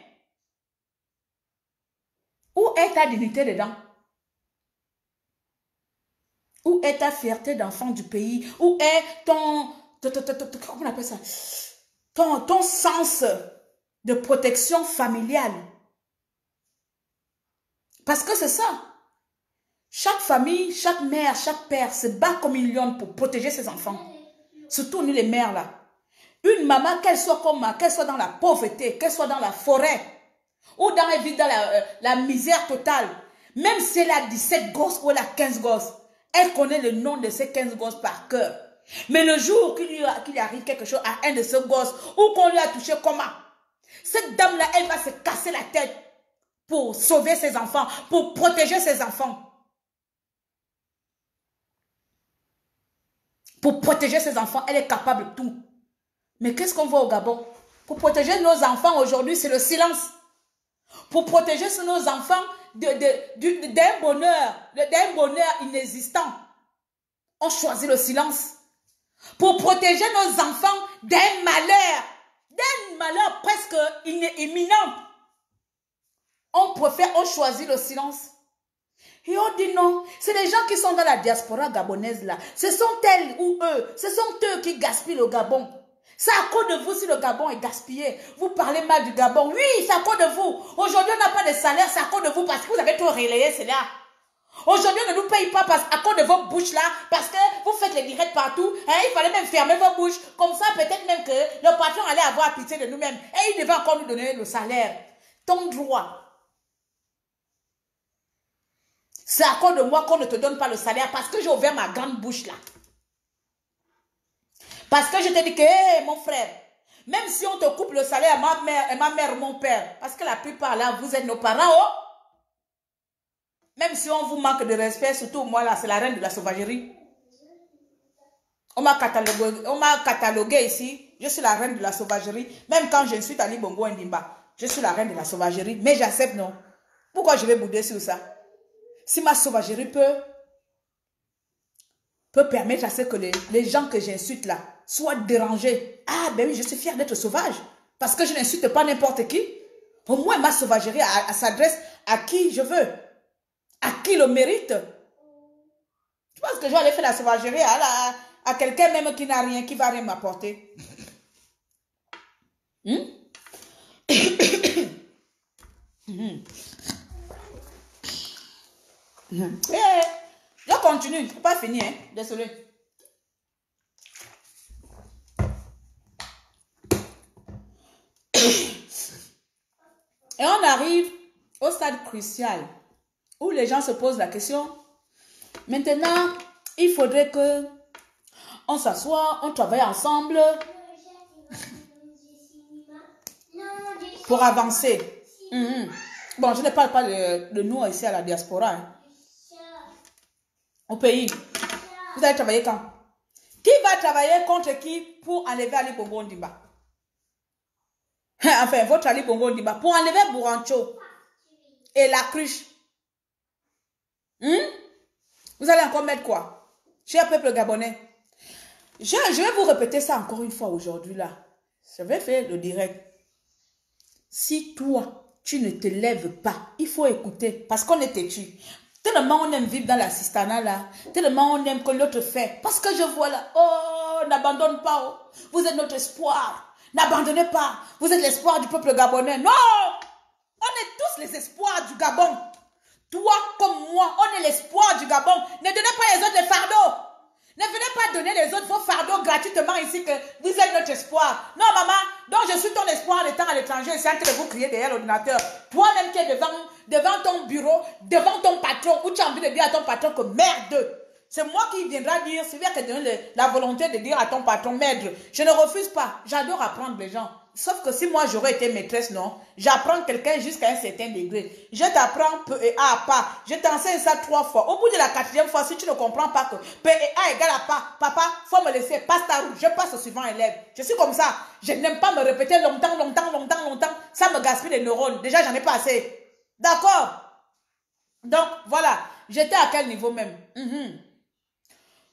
Où est ta dignité dedans? Où est ta fierté d'enfant du pays? Où est ton comment on appelle ça? Ton sens de protection familiale? Parce que c'est ça. Chaque famille, chaque mère, chaque père se bat comme une lionne pour protéger ses enfants. Surtout nous les mères là. Une maman, qu'elle soit comme moi, qu'elle soit dans la pauvreté, qu'elle soit dans la forêt, ou dans la misère totale, même si elle a 17 gosses ou elle a 15 gosses, elle connaît le nom de ces 15 gosses par cœur. Mais le jour qu'il arrive quelque chose à un de ces gosses, ou qu'on lui a touché comment, cette dame-là, elle va se casser la tête pour sauver ses enfants, pour protéger ses enfants. Pour protéger ses enfants, elle est capable de tout. Mais qu'est-ce qu'on voit au Gabon? Pour protéger nos enfants aujourd'hui, c'est le silence. Pour protéger nos enfants d'un bonheur inexistant, on choisit le silence. Pour protéger nos enfants d'un malheur presque imminent, on choisit le silence. Et on dit non, c'est les gens qui sont dans la diaspora gabonaise là. Ce sont elles ou eux, ce sont eux qui gaspillent le Gabon. C'est à cause de vous si le Gabon est gaspillé. Vous parlez mal du Gabon. Oui, c'est à cause de vous. Aujourd'hui, on n'a pas de salaire, c'est à cause de vous parce que vous avez tout relayé, c'est là. Aujourd'hui, on ne nous paye pas à cause de vos bouches là, parce que vous faites les directs partout. Hein, il fallait même fermer vos bouches. Comme ça, peut-être même que le patron allait avoir pitié de nous-mêmes. Et il devait encore nous donner le salaire. Ton droit. C'est à cause de moi qu'on ne te donne pas le salaire parce que j'ai ouvert ma grande bouche là. Parce que je te dis que, hey, mon frère, même si on te coupe le salaire, ma mère, mon père, parce que la plupart là, vous êtes nos parents, oh. Même si on vous manque de respect, surtout moi là, c'est la reine de la sauvagerie. On m'a catalogué ici, je suis la reine de la sauvagerie. Même quand je suis Ali Bongo Ndimba, je suis la reine de la sauvagerie. Mais j'accepte non. Pourquoi je vais bouder sur ça? Si ma sauvagerie peut permettre à ce que les gens que j'insulte là soient dérangés. Ah ben oui, je suis fière d'être sauvage. Parce que je n'insulte pas n'importe qui. Au moins ma sauvagerie s'adresse à qui je veux. À qui le mérite. Je pense que je vais aller faire la sauvagerie à quelqu'un même qui n'a rien, qui ne va rien m'apporter. Je continue, je n'ai pas fini, hein? Désolé. Et on arrive au stade crucial où les gens se posent la question. Maintenant, il faudrait que on s'assoie, on travaille ensemble pour avancer. Bon, je ne parle pas de nous ici à la diaspora. Hein. Au pays. Vous allez travailler quand? Qui va travailler contre qui pour enlever Ali Bongo Ndimba? Enfin, votre Ali Bongo Ndimba. Pour enlever Bourancho et la cruche. Vous allez encore mettre quoi? Cher peuple gabonais. Je vais vous répéter ça encore une fois aujourd'hui là. Je vais faire le direct. Si toi, tu ne te lèves pas, il faut écouter parce qu'on est têtu. Tellement on aime vivre dans l'assistanat là. Tellement on aime que l'autre fait. Parce que je vois là, oh, n'abandonne pas. Oh. Vous êtes notre espoir. N'abandonnez pas. Vous êtes l'espoir du peuple gabonais. Non! On est tous les espoirs du Gabon. Toi comme moi, on est l'espoir du Gabon. Ne donnez pas les autres les fardeaux. Ne venez pas donner les autres vos fardeaux gratuitement ici que vous êtes notre espoir. Non, maman, donc je suis ton espoir en étant à l'étranger. C'est en train de vous crier derrière l'ordinateur. Toi-même qui es devant ton bureau, devant ton patron, où tu as envie de dire à ton patron que merde. C'est moi qui viendra dire, c'est lui qui te donne la volonté de dire à ton patron merde. Je ne refuse pas. J'adore apprendre les gens. Sauf que si moi j'aurais été maîtresse, non, j'apprends quelqu'un jusqu'à un certain degré. Je t'apprends peu et A à pas. Je t'enseigne ça 3 fois. Au bout de la 4e fois, si tu ne comprends pas que P et A égale à pas, papa, faut me laisser, passe ta route. Je passe au suivant élève. Je suis comme ça. Je n'aime pas me répéter longtemps. Ça me gaspille les neurones. Déjà, j'en ai pas assez. D'accord? Donc, voilà. J'étais à quel niveau même?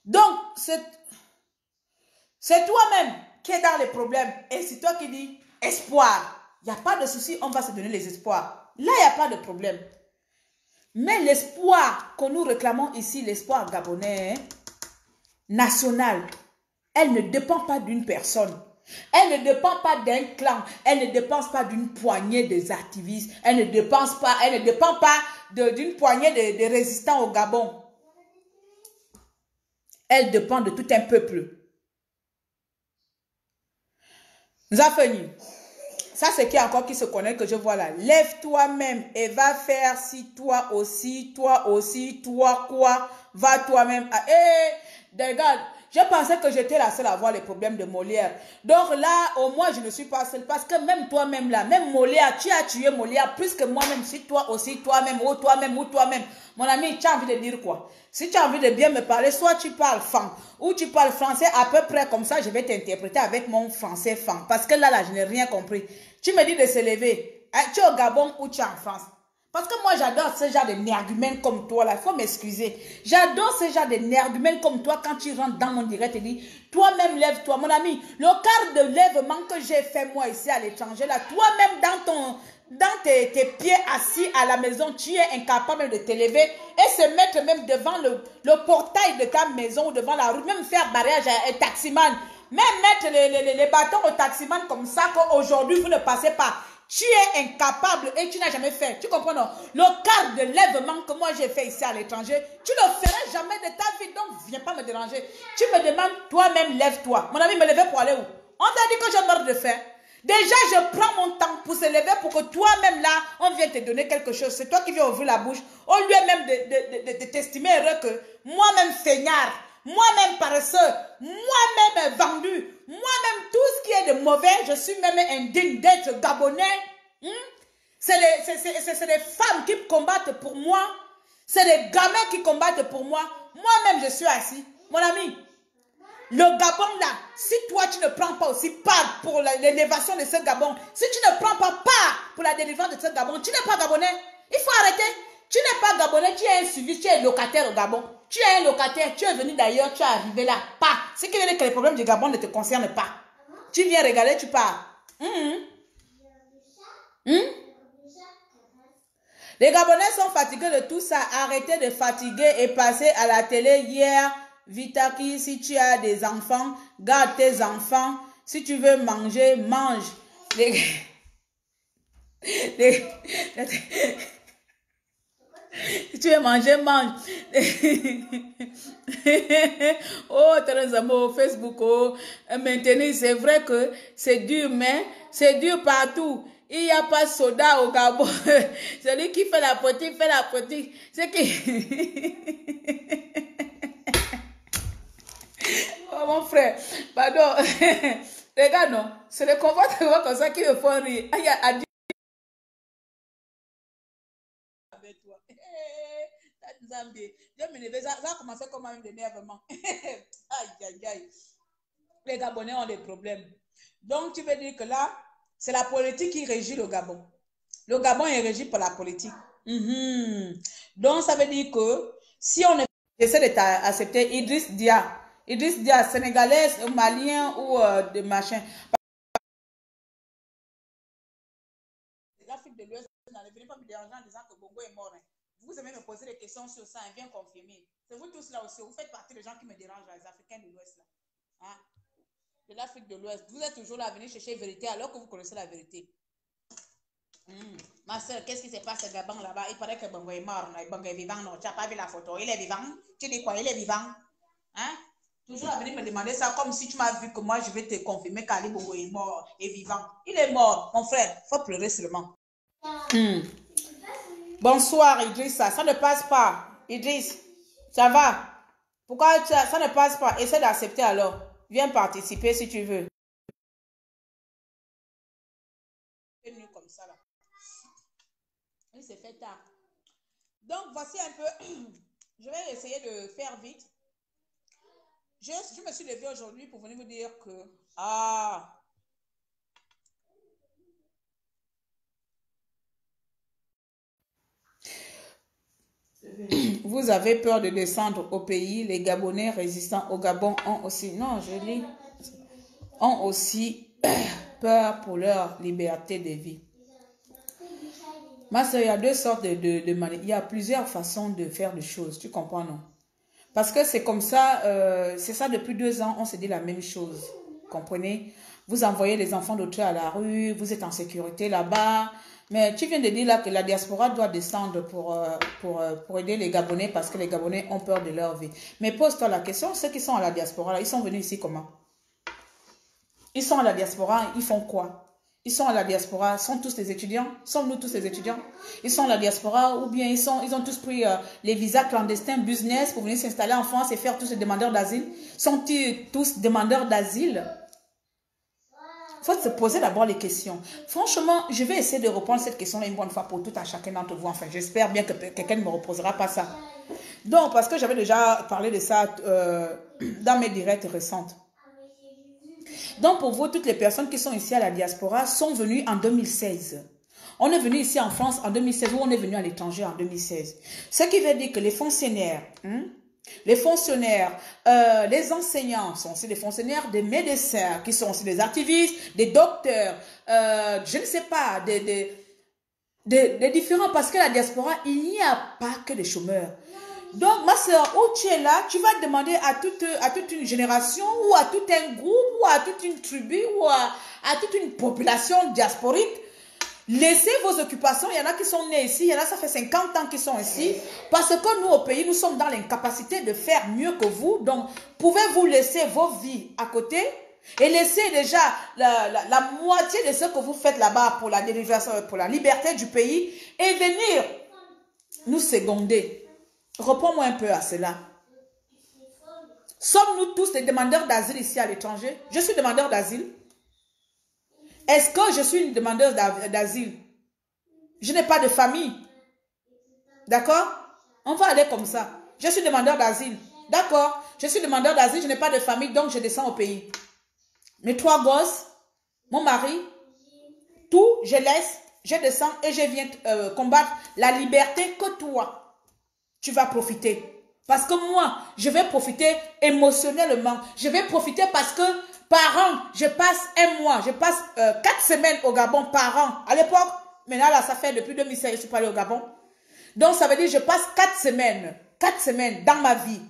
Donc, c'est toi-même qui est dans les problèmes. Et c'est toi qui dis espoir. Il n'y a pas de souci, on va se donner les espoirs. Là, il n'y a pas de problème. Mais l'espoir que nous réclamons ici, l'espoir gabonais, national, elle ne dépend pas d'une personne. Elle ne dépend pas d'un clan. Elle ne dépend pas d'une poignée des activistes. Elle ne dépend pas d'une poignée de résistants au Gabon. Elle dépend de tout un peuple. Nous avons fini. Ça, c'est qui encore qui se connaît que je vois là. Lève toi-même et va faire si toi aussi, toi quoi. Va toi-même. Regarde, je pensais que j'étais la seule à avoir les problèmes de Molière. Donc là, au moins, je ne suis pas seule. Parce que même toi-même là, même Molière, tu as tué Molière plus que moi-même. Si toi aussi, toi-même, ou toi-même, ou toi-même. Mon ami, tu as envie de dire quoi? Si tu as envie de bien me parler, soit tu parles fan, ou tu parles français à peu près comme ça, je vais t'interpréter avec mon français fan. Parce que là, je n'ai rien compris. Tu me dis de se lever. Tu es au Gabon ou tu es en France? Parce que moi, j'adore ce genre de nergumènes comme toi, là. Il faut m'excuser. J'adore ce genre de nergumènes comme toi quand tu rentres dans mon direct et dis, toi-même, lève-toi. Mon ami, le quart de lèvement que j'ai fait, moi, ici à l'étranger, là, toi-même, dans tes pieds assis à la maison, tu es incapable de te lever et se mettre même devant le portail de ta maison ou devant la rue, même faire barrage à un taximan. Même mettre les bâtons au taximan comme ça qu'aujourd'hui, vous ne passez pas. Tu es incapable et tu n'as jamais fait. Tu comprends, non? Le quart de lèvement que moi j'ai fait ici à l'étranger, tu ne le ferais jamais de ta vie. Donc, viens pas me déranger. Tu me demandes, toi-même, lève-toi. Mon ami, me lever pour aller où? On t'a dit que j'ai mort de faim. Déjà, je prends mon temps pour se lever pour que toi-même là, on vienne te donner quelque chose. C'est toi qui viens ouvrir la bouche. Au lieu même de t'estimer heureux que moi-même feignard, moi-même paresseux, moi-même vendu, moi-même tout ce qui est de mauvais, je suis même indigne d'être gabonais. C'est des femmes qui combattent pour moi. C'est des gamins qui combattent pour moi. Moi-même, je suis assis. Mon ami, le Gabon là, si toi tu ne prends pas aussi part pour l'élévation de ce Gabon, si tu ne prends pas part pour la délivrance de ce Gabon, tu n'es pas Gabonais. Il faut arrêter. Tu n'es pas Gabonais, tu es un suivi, tu es locataire au Gabon. Tu es un locataire, tu es venu d'ailleurs, tu es arrivé là. Pas. Ce qui veut dire que les problèmes du Gabon ne te concernent pas. Tu viens regarder, tu pars. Les Gabonais sont fatigués de tout ça. Arrêtez de fatiguer et passez à la télé hier. Vitaki, si tu as des enfants, garde tes enfants. Si tu veux manger, mange. Si tu veux manger, mange. Oh, Terenzamo, Facebook, oh. Maintenant, c'est vrai que c'est dur, mais c'est dur partout. Il n'y a pas de soda au Gabon. Celui qui fait la politique, fait la politique. C'est qui... Oh, mon frère, pardon. Regarde, non. C'est le comportement comme ça qui me font rire. Aïe, adieu. Avec toi. Ça a commencé comme un énervement. Aïe, aïe, aïe. Les Gabonais ont des problèmes. Donc, tu veux dire que là, c'est la politique qui régit le Gabon. Le Gabon est régi par la politique. Donc, ça veut dire que si on essaie d'accepter Idriss Dia, sénégalais, malien ou de machin. L'Afrique de l'Ouest, ne venez pas me déranger en disant que Bongo est mort. Hein. Vous aimez me poser des questions sur ça, hein, viens confirmer. C'est vous tous là aussi, vous faites partie des gens qui me dérangent, les Africains de l'Ouest là. Hein? De l'Afrique de l'Ouest. Vous êtes toujours là à venir chercher la vérité alors que vous connaissez la vérité. Ma soeur, qu'est-ce qui se passe à Gabon là-bas? Il paraît que Bongo est mort, Bongo est vivant, non? Tu n'as pas vu la photo? Il est vivant? Tu dis quoi? Il est vivant? Hein? Toujours à venir me demander ça comme si tu m'as vu que moi je vais te confirmer qu'Ali Bongo est mort et vivant. Il est mort, mon frère. Il faut pleurer seulement. Bonsoir Idrissa, ça ne passe pas. Idriss, ça va? Pourquoi ça ne passe pas? Essaie d'accepter alors. Viens participer si tu veux. Comme ça là. Il s'est fait tard. Donc voici un peu. Je vais essayer de faire vite. Je me suis levée aujourd'hui pour venir vous dire que vous avez peur de descendre au pays. Les Gabonais résistants au Gabon ont aussi, non, je lis, ont aussi peur pour leur liberté de vie. Ma soeur, il y a deux sortes il y a plusieurs façons de faire des choses. Tu comprends, non? Parce que c'est comme ça, c'est ça depuis 2 ans, on se dit la même chose. Comprenez? Vous envoyez les enfants d'autrui à la rue, vous êtes en sécurité là-bas. Mais tu viens de dire là que la diaspora doit descendre pour aider les Gabonais parce que les Gabonais ont peur de leur vie. Mais pose-toi la question, ceux qui sont à la diaspora, là, ils sont venus ici comment? Ils sont à la diaspora, ils font quoi? Ils sont à la diaspora, sont tous des étudiants? Sommes-nous tous des étudiants? Ils sont à la diaspora ou bien ils ont tous pris les visas clandestins, business pour venir s'installer en France et faire tous les demandeurs d'asile? Sont-ils tous demandeurs d'asile? Il faut se poser d'abord les questions. Franchement, je vais essayer de reprendre cette question-là une bonne fois pour toutes à chacun d'entre vous. Enfin, j'espère bien que quelqu'un ne me reposera pas ça. Donc, parce que j'avais déjà parlé de ça dans mes directs récentes. Donc, pour vous, toutes les personnes qui sont ici à la diaspora sont venues en 2016. On est venu ici en France en 2016 ou on est venu à l'étranger en 2016. Ce qui veut dire que les fonctionnaires, les enseignants sont aussi des fonctionnaires, des médecins qui sont aussi des activistes, des docteurs, je ne sais pas, des différents, parce que la diaspora, il n'y a pas que des chômeurs. Donc, ma soeur, où tu es là, tu vas demander à toute une génération ou à tout un groupe ou à toute une tribu ou à toute une population diasporique, laissez vos occupations. Il y en a qui sont nés ici, il y en a ça fait 50 ans qu'ils sont ici, parce que nous au pays, nous sommes dans l'incapacité de faire mieux que vous. Donc, pouvez-vous laisser vos vies à côté et laisser déjà la moitié de ce que vous faites là-bas pour la délivrance, pour la liberté du pays et venir nous seconder? Réponds-moi un peu à cela. Sommes-nous tous des demandeurs d'asile ici à l'étranger? Je suis demandeur d'asile. Est-ce que je suis une demandeuse d'asile? Je n'ai pas de famille. D'accord? On va aller comme ça. Je suis demandeur d'asile. D'accord? Je suis demandeur d'asile, je n'ai pas de famille, donc je descends au pays. Mes 3 gosses, mon mari, tout, je laisse, je descends et je viens combattre la liberté que toi, tu vas profiter. Parce que moi, je vais profiter émotionnellement. Je vais profiter parce que par an, je passe 1 mois, je passe 4 semaines au Gabon par an. À l'époque, maintenant là, ça fait depuis 2016, je suis pas allée au Gabon. Donc ça veut dire que je passe 4 semaines dans ma vie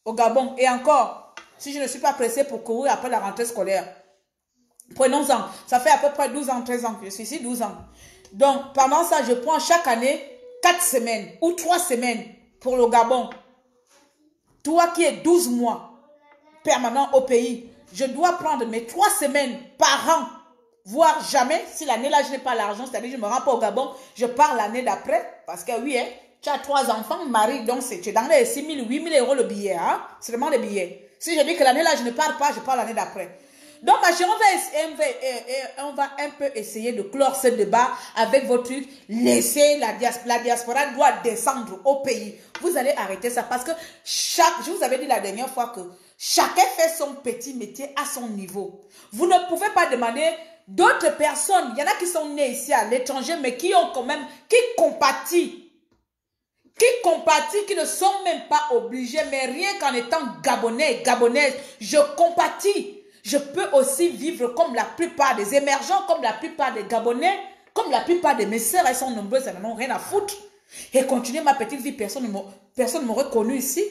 au Gabon. Et encore, si je ne suis pas pressée pour courir après la rentrée scolaire. Prenons-en, ça fait à peu près 12 ans, 13 ans que je suis ici, 12 ans. Donc pendant ça, je prends chaque année 4 semaines ou 3 semaines pour le Gabon. Toi qui es 12 mois permanent au pays, je dois prendre mes 3 semaines par an, voire jamais. Si l'année là je n'ai pas l'argent, c'est-à-dire je ne me rends pas au Gabon, je pars l'année d'après. Parce que oui, hein, tu as 3 enfants, mari, donc tu es dans les 6 000, 8 000 euros le billet. Hein? C'est vraiment le billet. Si je dis que l'année là je ne pars pas, je pars l'année d'après. Donc, ma chérie, on va un peu essayer de clore ce débat avec vos trucs. Laissez la diaspora doit descendre au pays. Vous allez arrêter ça parce que je vous avais dit la dernière fois que chacun fait son petit métier à son niveau. Vous ne pouvez pas demander d'autres personnes. Il y en a qui sont nés ici à l'étranger, mais qui ont quand même, qui compatissent, qui ne sont même pas obligés, mais rien qu'en étant gabonais, gabonaises, je compatis. Je peux aussi vivre comme la plupart des émergents, comme la plupart des Gabonais, comme la plupart de mes sœurs, elles sont nombreuses, elles n'ont rien à foutre. et continuer ma petite vie. Personne ne m'aurait connu ici.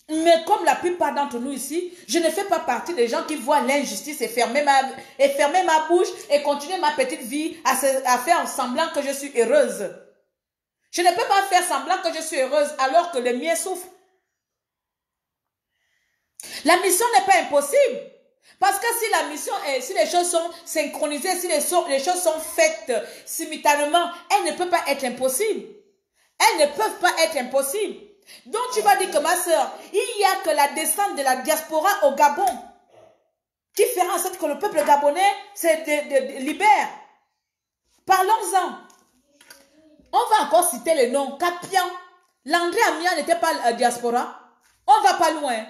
Mais comme la plupart d'entre nous ici, je ne fais pas partie des gens qui voient l'injustice et fermer ma bouche et continuer ma petite vie à faire semblant que je suis heureuse. Je ne peux pas faire semblant que je suis heureuse alors que les miens souffrent. La mission n'est pas impossible. Parce que si la mission est, si les choses sont synchronisées, si les choses sont faites simultanément, elles ne peuvent pas être impossibles. Elles ne peuvent pas être impossibles. Donc tu vas dire que ma soeur, il n'y a que la descente de la diaspora au Gabon qui fera en sorte que le peuple gabonais se libère. Parlons-en. On va encore citer les noms. Capian, Landry Amian n'était pas diaspora. On va pas loin.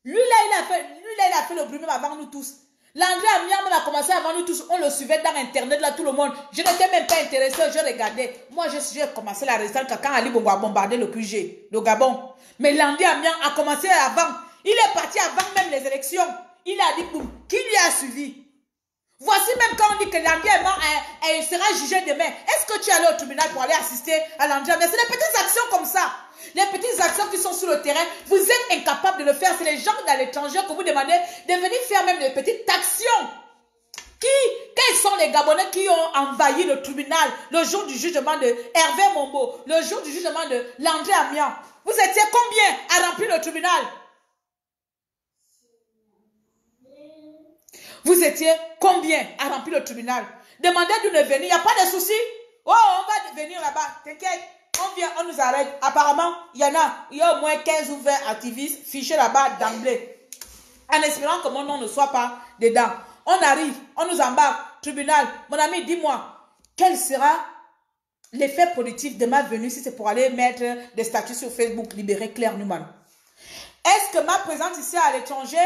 Lui là, il a fait le bruit même avant nous tous. Landry Amian même a commencé avant nous tous. On le suivait dans Internet, là, tout le monde. Je n'étais même pas intéressée, je regardais. Moi, j'ai commencé la résistance quand Ali Bongo a bombardé le QG, le Gabon. Mais Landry Amian a commencé avant. Il est parti avant même les élections. Il a dit, boum, qui lui a suivi? Voici même quand on dit que Landry Amian sera jugé demain. Est-ce que tu es allé au tribunal pour aller assister à Landry Amian? C'est des petites actions comme ça. Les petites actions qui sont sur le terrain, vous êtes incapables de le faire. C'est les gens dans l'étranger que vous demandez de venir faire même des petites actions. Quels sont les Gabonais qui ont envahi le tribunal le jour du jugement de Hervé Mombo, le jour du jugement de Landry Amian? Vous étiez combien à remplir le tribunal? Vous étiez combien à remplir le tribunal? Demandez d'où venir, il n'y a pas de souci. Oh, on va venir là-bas, t'inquiète. On vient, on nous arrête. Apparemment, il y a au moins 15 ou 20 activistes fichés là-bas d'emblée. En espérant que mon nom ne soit pas dedans. On arrive, on nous embarque, tribunal. Mon ami, dis-moi, quel sera l'effet positif de ma venue si c'est pour aller mettre des statuts sur Facebook, libérer Claire Newman? Est-ce que ma présence ici à l'étranger,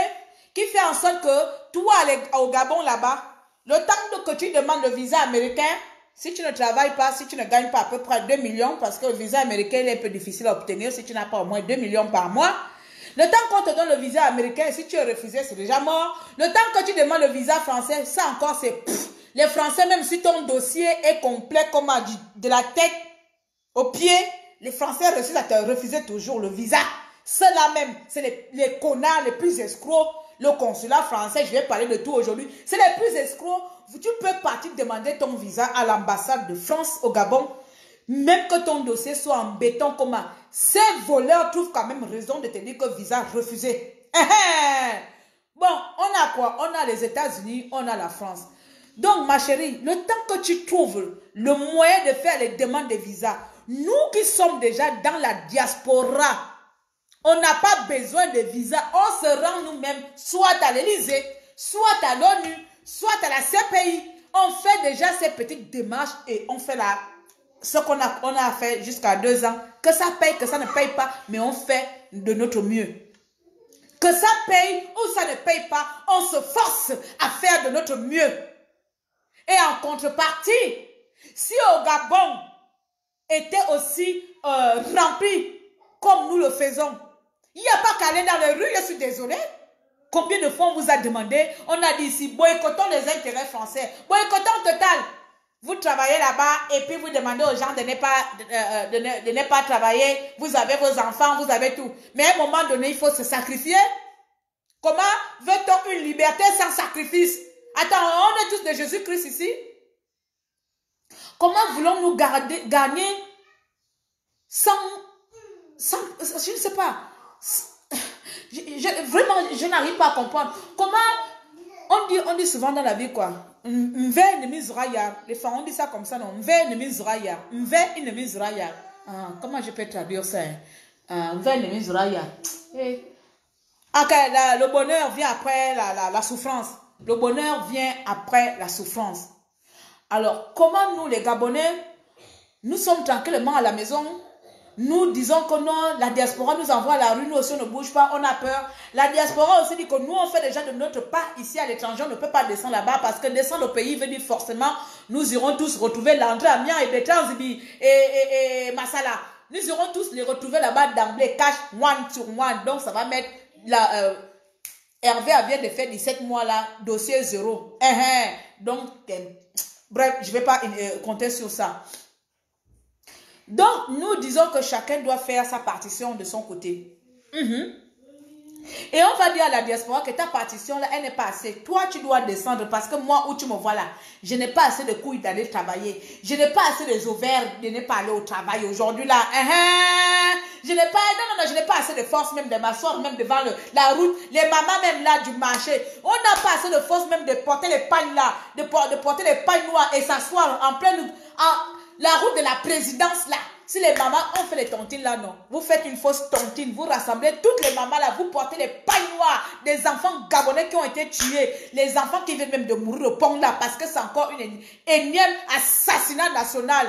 qui fait en sorte que toi, au Gabon là-bas, le temps que tu demandes le visa américain, si tu ne travailles pas, si tu ne gagnes pas à peu près 2 millions, parce que le visa américain il est un peu difficile à obtenir si tu n'as pas au moins 2 millions par mois, le temps qu'on te donne le visa américain, si tu es refusé, c'est déjà mort. Le temps que tu demandes le visa français, ça encore c'est... Les Français, même si ton dossier est complet comme de la tête au pied, les Français refusent à te refuser toujours le visa. Ceux-là même, c'est les connards les plus escrocs. Le consulat français, je vais parler de tout aujourd'hui, c'est les plus escrocs. Tu peux partir demander ton visa à l'ambassade de France au Gabon, même que ton dossier soit en béton comme ces voleurs trouvent quand même raison de te dire que visa refusé. Bon, on a quoi? On a les États-Unis, on a la France. Donc, ma chérie, le temps que tu trouves le moyen de faire les demandes de visa, nous qui sommes déjà dans la diaspora, on n'a pas besoin de visa. On se rend nous-mêmes soit à l'Élysée, soit à l'ONU, soit à la CPI. On fait déjà ces petites démarches et on fait ce qu'on a fait jusqu'à 2 ans. Que ça paye, que ça ne paye pas, mais on fait de notre mieux. Que ça paye ou ça ne paye pas, on se force à faire de notre mieux. Et en contrepartie, si au Gabon était aussi rempli comme nous le faisons, il n'y a pas qu'à aller dans les rues, je suis désolée. Combien de fois on vous a demandé, on a dit ici, boycottons les intérêts français, boycottons total. Vous travaillez là-bas et puis vous demandez aux gens de ne pas travailler, vous avez vos enfants, vous avez tout. Mais à un moment donné, il faut se sacrifier. Comment veut-on une liberté sans sacrifice? Attends, on est tous de Jésus-Christ ici. Comment voulons-nous gagner sans, je ne sais pas. Vraiment, je n'arrive pas à comprendre. Comment on dit souvent dans la vie quoi? Mve ne mizraya. Les femmes on dit ça comme ça non. Mve ne mizraya. Mve ne mizraya. Comment je peux traduire ça? Mve ne mizraya. Le bonheur vient après la souffrance. Le bonheur vient après la souffrance. Alors, comment nous les Gabonais, nous sommes tranquillement à la maison? Nous disons que non, la diaspora nous envoie à la rue, nous aussi on ne bouge pas, on a peur. La diaspora aussi dit que nous on fait déjà de notre part ici à l'étranger, on ne peut pas descendre là-bas parce que descendre au pays veut dire forcément nous irons tous retrouver Landry Amian et Bertrand Zibi et Massala. Nous irons tous les retrouver là-bas d'emblée, cash one sur one. Donc ça va mettre Hervé vient de faire 17 mois là, dossier 0. Donc bref, je ne vais pas compter sur ça. Donc, nous disons que chacun doit faire sa partition de son côté. Et on va dire à la diaspora que ta partition là, elle n'est pas assez. Toi, tu dois descendre parce que moi, où tu me vois là, je n'ai pas assez de couilles d'aller travailler. Je n'ai pas assez de ovaires de ne pas aller au travail aujourd'hui là. Je n'ai pas, non, je n'ai pas assez de force même de m'asseoir même devant la route. Les mamans même là du marché. On n'a pas assez de force même de porter les pagnes là, de porter les pagnes noires et s'asseoir en pleine, la route de la présidence là. Si les mamans ont fait les tontines là, non. Vous faites une fausse tontine. Vous rassemblez toutes les mamans là. Vous portez les pailles noires des enfants gabonais qui ont été tués. Les enfants qui viennent même de mourir au pont là. Parce que c'est encore une énième assassinat national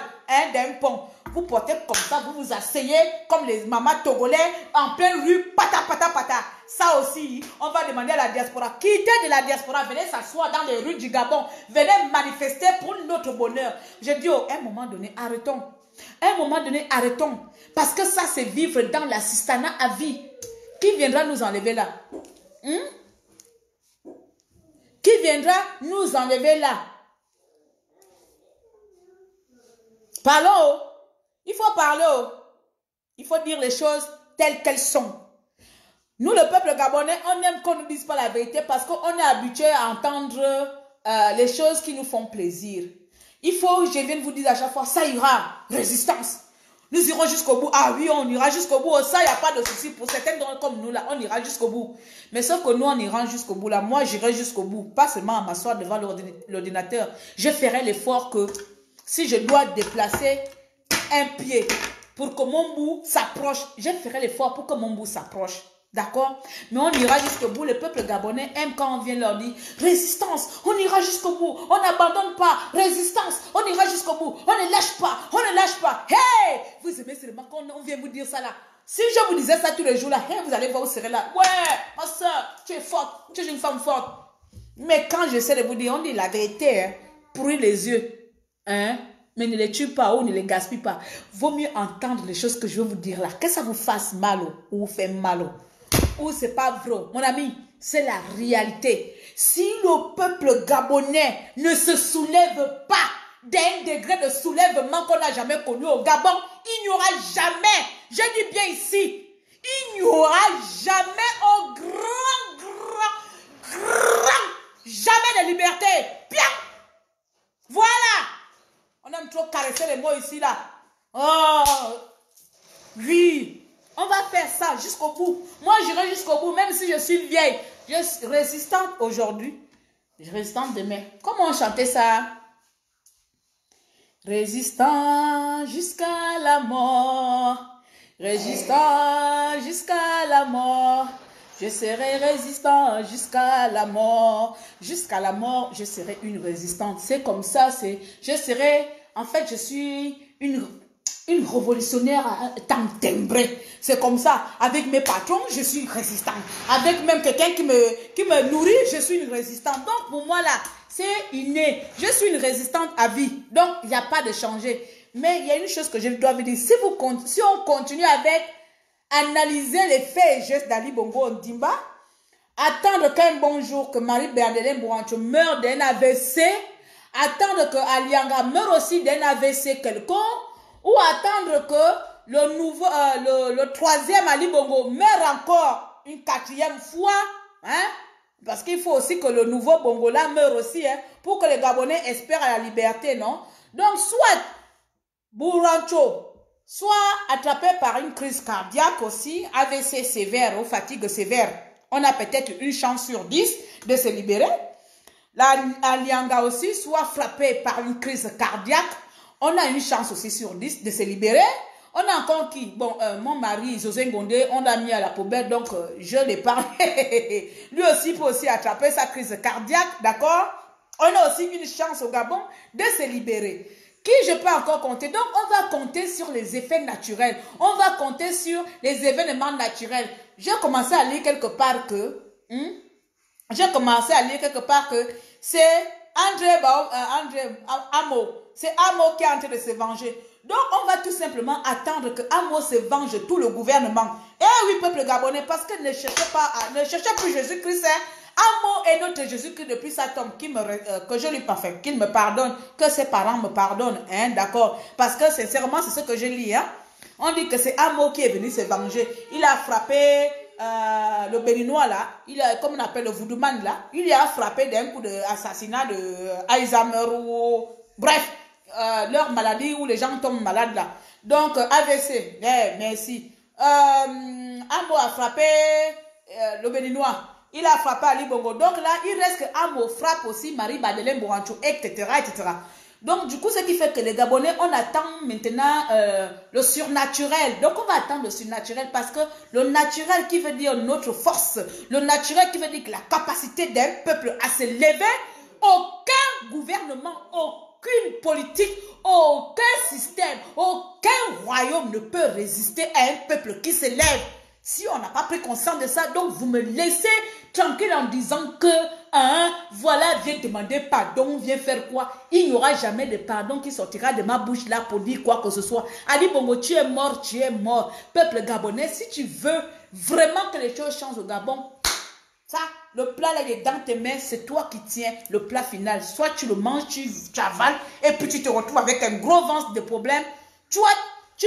d'un pont. Vous portez comme ça. Vous vous asseyez comme les mamans togolais en pleine rue. Pata, pata, pata. Ça aussi, on va demander à la diaspora. Quittez de la diaspora. Venez s'asseoir dans les rues du Gabon. Venez manifester pour notre bonheur. Je dis, à un moment donné, arrêtons. À un moment donné, arrêtons. Parce que ça, c'est vivre dans l'assistanat à vie. Qui viendra nous enlever là? Qui viendra nous enlever là? Parlons. Il faut parler. Il faut dire les choses telles qu'elles sont. Nous, le peuple gabonais, on aime qu'on ne nous dise pas la vérité parce qu'on est habitué à entendre les choses qui nous font plaisir. Il faut, je viens de vous dire à chaque fois, ça ira, résistance. Nous irons jusqu'au bout. Ah oui, on ira jusqu'au bout. Ça, il n'y a pas de souci. Pour certains comme nous, là, on ira jusqu'au bout. Mais sauf que nous, on ira jusqu'au bout. Là, moi, j'irai jusqu'au bout. Pas seulement à m'asseoir devant l'ordinateur. Je ferai l'effort que si je dois déplacer un pied pour que mon bout s'approche, je ferai l'effort pour que mon bout s'approche. D'accord? Mais on ira jusqu'au bout. Le peuple gabonais aime quand on vient leur dire résistance, on ira jusqu'au bout, on n'abandonne pas, résistance, on ira jusqu'au bout, on ne lâche pas, on ne lâche pas. Hey! Vous aimez seulement quand on vient vous dire ça là. Si je vous disais ça tous les jours là, hey, vous allez voir, vous serez là. Ouais, ma soeur, tu es forte, tu es une femme forte. Mais quand j'essaie de vous dire, on dit la vérité, hein, pourrir les yeux, hein? Mais ne les tue pas ou ne les gaspille pas. Vaut mieux entendre les choses que je vais vous dire là. Que ça vous fasse mal ou vous fait mal ou c'est pas vrai. Mon ami, c'est la réalité. Si le peuple gabonais ne se soulève pas d'un degré de soulèvement qu'on n'a jamais connu au Gabon, il n'y aura jamais, je dis bien ici, il n'y aura jamais au grand, jamais de liberté. Bien. Voilà. On aime trop caresser les mots ici là. Oh, oui. On va faire ça jusqu'au bout. Moi, j'irai jusqu'au bout, même si je suis vieille. Je suis résistante aujourd'hui. Je suis résistante demain. Comment on chantait ça? Résistant jusqu'à la mort. Résistant jusqu'à la mort. Je serai résistant jusqu'à la mort. Jusqu'à la mort, je serai une résistante. C'est comme ça, je serai, en fait, je suis une révolutionnaire timbrée. C'est comme ça. Avec mes patrons, je suis résistante. Avec même quelqu'un qui me nourrit, je suis une résistante. Donc, pour moi, là, c'est inné. Je suis une résistante à vie. Donc, il n'y a pas de changer. Mais il y a une chose que je dois vous dire. Si on continue avec analyser les faits et gestes d'Ali Bongo Ondimba, attendre qu'un bon jour que Marie-Bernadette Mourancho meure d'un AVC, attendre que Alianga meure aussi d'un AVC quelconque, ou attendre que le troisième Ali Bongo meure encore une quatrième fois, hein? Parce qu'il faut aussi que le nouveau Bongola meure aussi, hein, pour que les Gabonais espèrent à la liberté, non? Donc, soit Mourancho soit attrapé par une crise cardiaque aussi, AVC sévère ou fatigue sévère, on a peut-être une chance sur 10 de se libérer. Alianga aussi soit frappé par une crise cardiaque, on a une chance aussi sur 10 de se libérer. On a encore qui? Bon, mon mari, José Ngondé, on l'a mis à la poubelle, donc je l'épargne. Lui aussi peut aussi attraper sa crise cardiaque, d'accord? On a aussi une chance au Gabon de se libérer. Qui je peux encore compter? Donc, on va compter sur les effets naturels. On va compter sur les événements naturels. J'ai commencé à lire quelque part que... c'est Amo. C'est Amo qui est en train de se venger. Donc, on va tout simplement attendre que Amo se venge tout le gouvernement. Eh oui, peuple gabonais, parce que ne cherchez plus Jésus-Christ Amo est notre Jésus-Christ depuis sa tombe, que je lui parfait, qu'il me pardonne, que ses parents me pardonnent, hein, d'accord? Parce que sincèrement, c'est ce que je lis, hein. On dit que c'est Amo qui est venu se venger. Il a frappé le Béninois là, comme on appelle le Voodooman là, il a frappé d'un coup d'assassinat de Alzheimer ou bref, leur maladie où les gens tombent malades là. Donc AVC, merci. Amo a frappé le Béninois. Il a frappé Ali Bongo. Donc là, il reste que Amo frappe aussi Marie Madeleine Borancho, etc., etc. Donc, du coup, ce qui fait que les Gabonais, on attend maintenant le surnaturel. Donc, on va attendre le surnaturel parce que le naturel qui veut dire notre force, le naturel qui veut dire que la capacité d'un peuple à se lever, aucun gouvernement, aucune politique, aucun système, aucun royaume ne peut résister à un peuple qui se lève. Si on n'a pas pris conscience de ça, donc vous me laissez tranquille en disant que, voilà, viens demander pardon, viens faire quoi? Il n'y aura jamais de pardon qui sortira de ma bouche là pour dire quoi que ce soit. Ali Bongo, tu es mort, tu es mort. Peuple gabonais, si tu veux vraiment que les choses changent au Gabon, ça, le plat là, il est dans tes mains, c'est toi qui tiens le plat final. Soit tu le manges, tu avales, et puis tu te retrouves avec un gros ventre de problèmes. Tu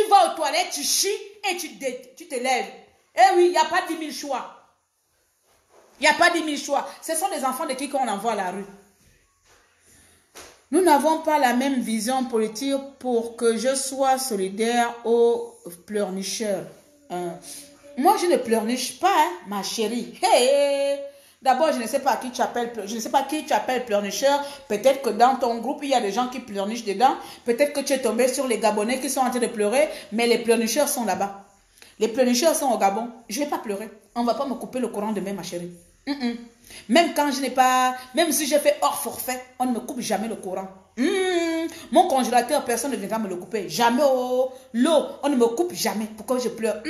vas aux toilettes, tu chies, et tu te lèves. Eh oui, il n'y a pas 10 000 choix. Il n'y a pas 10 000 choix. Ce sont des enfants de qui qu'on envoie à la rue. Nous n'avons pas la même vision politique pour que je sois solidaire aux pleurnicheurs. Moi, je ne pleurniche pas, hein, ma chérie. Hey! D'abord, je ne sais pas qui tu appelles, je ne sais pas qui tu appelles pleurnicheur. Peut-être que dans ton groupe, il y a des gens qui pleurnichent dedans. Peut-être que tu es tombé sur les Gabonais qui sont en train de pleurer, mais les pleurnicheurs sont là-bas. Les pleurnicheurs sont au Gabon. Je ne vais pas pleurer. On ne va pas me couper le courant demain, ma chérie. Même quand je n'ai pas... Même si j'ai fait hors forfait, on ne me coupe jamais le courant. Mon congélateur, personne ne viendra me le couper. Jamais. L'eau, on ne me coupe jamais. Pourquoi je pleure?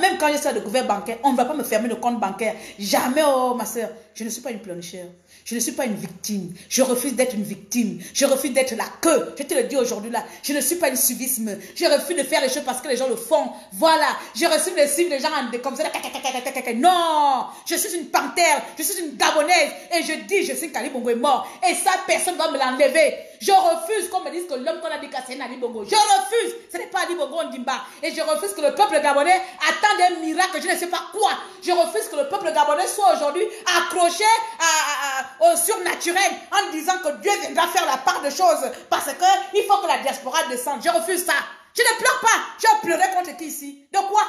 Même quand je sors de couvert bancaire, on ne va pas me fermer le compte bancaire. Jamais, oh ma soeur. Je ne suis pas une pleurnicheur. Je ne suis pas une victime. Je refuse d'être une victime. Je refuse d'être la queue. Je te le dis aujourd'hui là. Je ne suis pas une suivisme. Je refuse de faire les choses parce que les gens le font. Voilà. Je refuse de suivre les gens comme ça. Non. Je suis une panthère. Je suis une gabonaise. Et je dis, je sais qu'Ali Bongo est mort. Et ça, personne ne va me l'enlever. Je refuse qu'on me dise que l'homme qu'on a dit c'est Ali Bongo. Je refuse. Ce n'est pas Ali Bongo Ondimba. Et je refuse que le peuple gabonais attende un miracle. Je ne sais pas quoi. Je refuse que le peuple gabonais soit aujourd'hui accroché au surnaturel en disant que Dieu viendra faire la part de choses parce qu'il faut que la diaspora descende. Je refuse ça. Je ne pleure pas. Je pleurais contre qui ici? De quoi?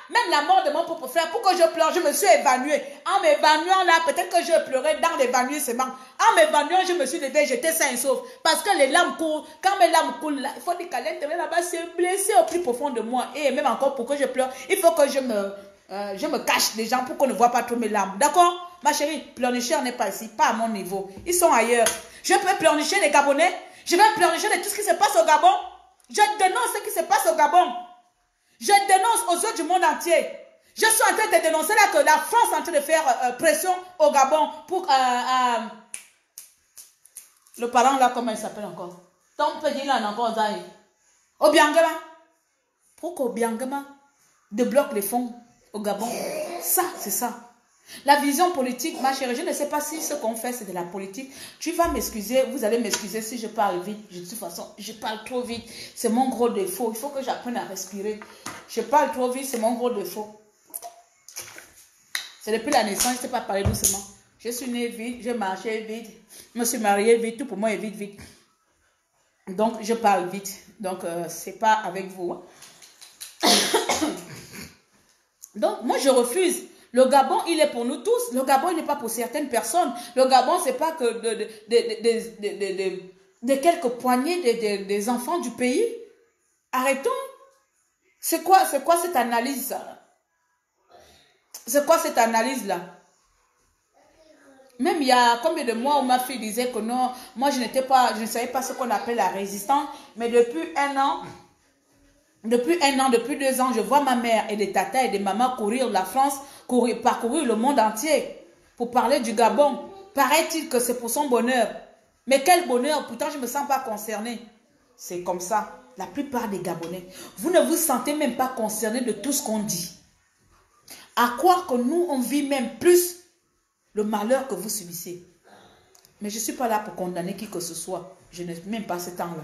Même la mort de mon propre frère, pourquoi je pleure? Je me suis évanouie. En m'évanouant là, peut-être que je pleurais dans l'évanouissement. En m'évanouant, je me suis levée, j'étais sain et sauf. Parce que les larmes courent. Quand mes larmes coulent là, il faut dire qu'à l'intérieur là-bas, c'est blessé au plus profond de moi. Et même encore, pourquoi je pleure? Il faut que je me cache des gens pour qu'on ne voit pas trop mes larmes. D'accord? Ma chérie, pleurnicheur n'est pas ici, pas à mon niveau. Ils sont ailleurs. Je peux pleurnicher les Gabonais. Je vais pleurnicher de tout ce qui se passe au Gabon. Je dénonce ce qui se passe au Gabon. Je dénonce aux yeux du monde entier. Je suis en train de dénoncer là que la France est en train de faire pression au Gabon pour... le parent là, comment il s'appelle encore? Ton petit là, encore Zahir. Obiangema. Pourquoi Obiangema débloque les fonds au Gabon? Ça, c'est ça. La vision politique, ma chérie, je ne sais pas si ce qu'on fait, c'est de la politique. Tu vas m'excuser, vous allez m'excuser si je parle vite. De toute façon, je parle trop vite. C'est mon gros défaut. Il faut que j'apprenne à respirer. Je parle trop vite, c'est mon gros défaut. C'est depuis la naissance, je ne sais pas parler doucement. Je suis née vite, je marchais vite, je me suis mariée vite, tout pour moi est vite, vite. Donc, je parle vite. Donc, c'est pas avec vous. Donc, moi, je refuse. Le Gabon, il est pour nous tous. Le Gabon, il n'est pas pour certaines personnes. Le Gabon, c'est pas que de quelques poignées des enfants du pays. Arrêtons. C'est quoi cette analyse? C'est quoi cette analyse-là? Même il y a combien de mois où ma fille disait que non, moi je ne savais pas ce qu'on appelle la résistance. Mais depuis un an, depuis 2 ans, je vois ma mère et des tatas et des mamans courir la France, parcourir le monde entier pour parler du Gabon. Paraît-il que c'est pour son bonheur. Mais quel bonheur, pourtant je ne me sens pas concernée. C'est comme ça, la plupart des Gabonais. Vous ne vous sentez même pas concernés de tout ce qu'on dit. À croire que nous, on vit même plus le malheur que vous subissez. Mais je ne suis pas là pour condamner qui que ce soit. Je n'ai même pas ce temps-là.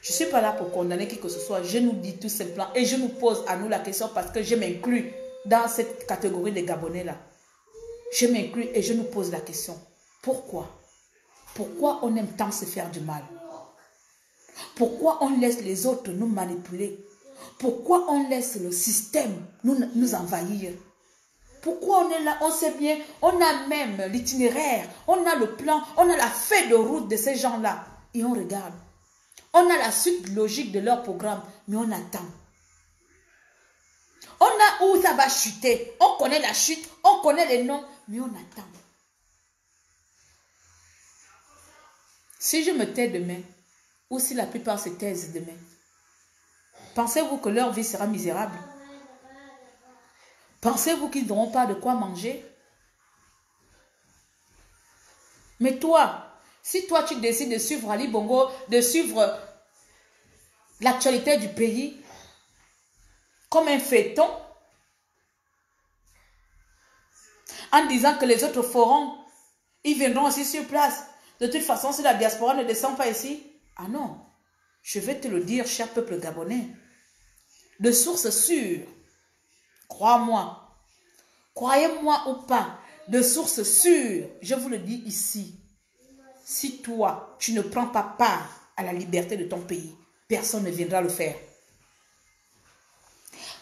Je ne suis pas là pour condamner qui que ce soit. Je nous dis tout simplement et je nous pose à nous la question parce que je m'inclus dans cette catégorie des Gabonais-là. Je m'inclus et je nous pose la question. Pourquoi? Pourquoi on aime tant se faire du mal? Pourquoi on laisse les autres nous manipuler? Pourquoi on laisse le système nous envahir? Pourquoi on est là? On sait bien, on a même l'itinéraire, on a le plan, on a la feuille de route de ces gens-là. Et on regarde. On a la suite logique de leur programme, mais on attend. On a où ça va chuter. On connaît la chute, on connaît les noms, mais on attend. Si je me tais demain, ou si la plupart se taisent demain, pensez-vous que leur vie sera misérable? Pensez-vous qu'ils n'auront pas de quoi manger? Mais toi, si toi tu décides de suivre Ali Bongo, de suivre l'actualité du pays comme un feuilleton, en disant que les autres feront, ils viendront aussi sur place. De toute façon, si la diaspora ne descend pas ici, ah non, je vais te le dire, cher peuple gabonais, de sources sûres, crois-moi, croyez-moi ou pas, de sources sûres, je vous le dis ici, si toi, tu ne prends pas part à la liberté de ton pays, personne ne viendra le faire.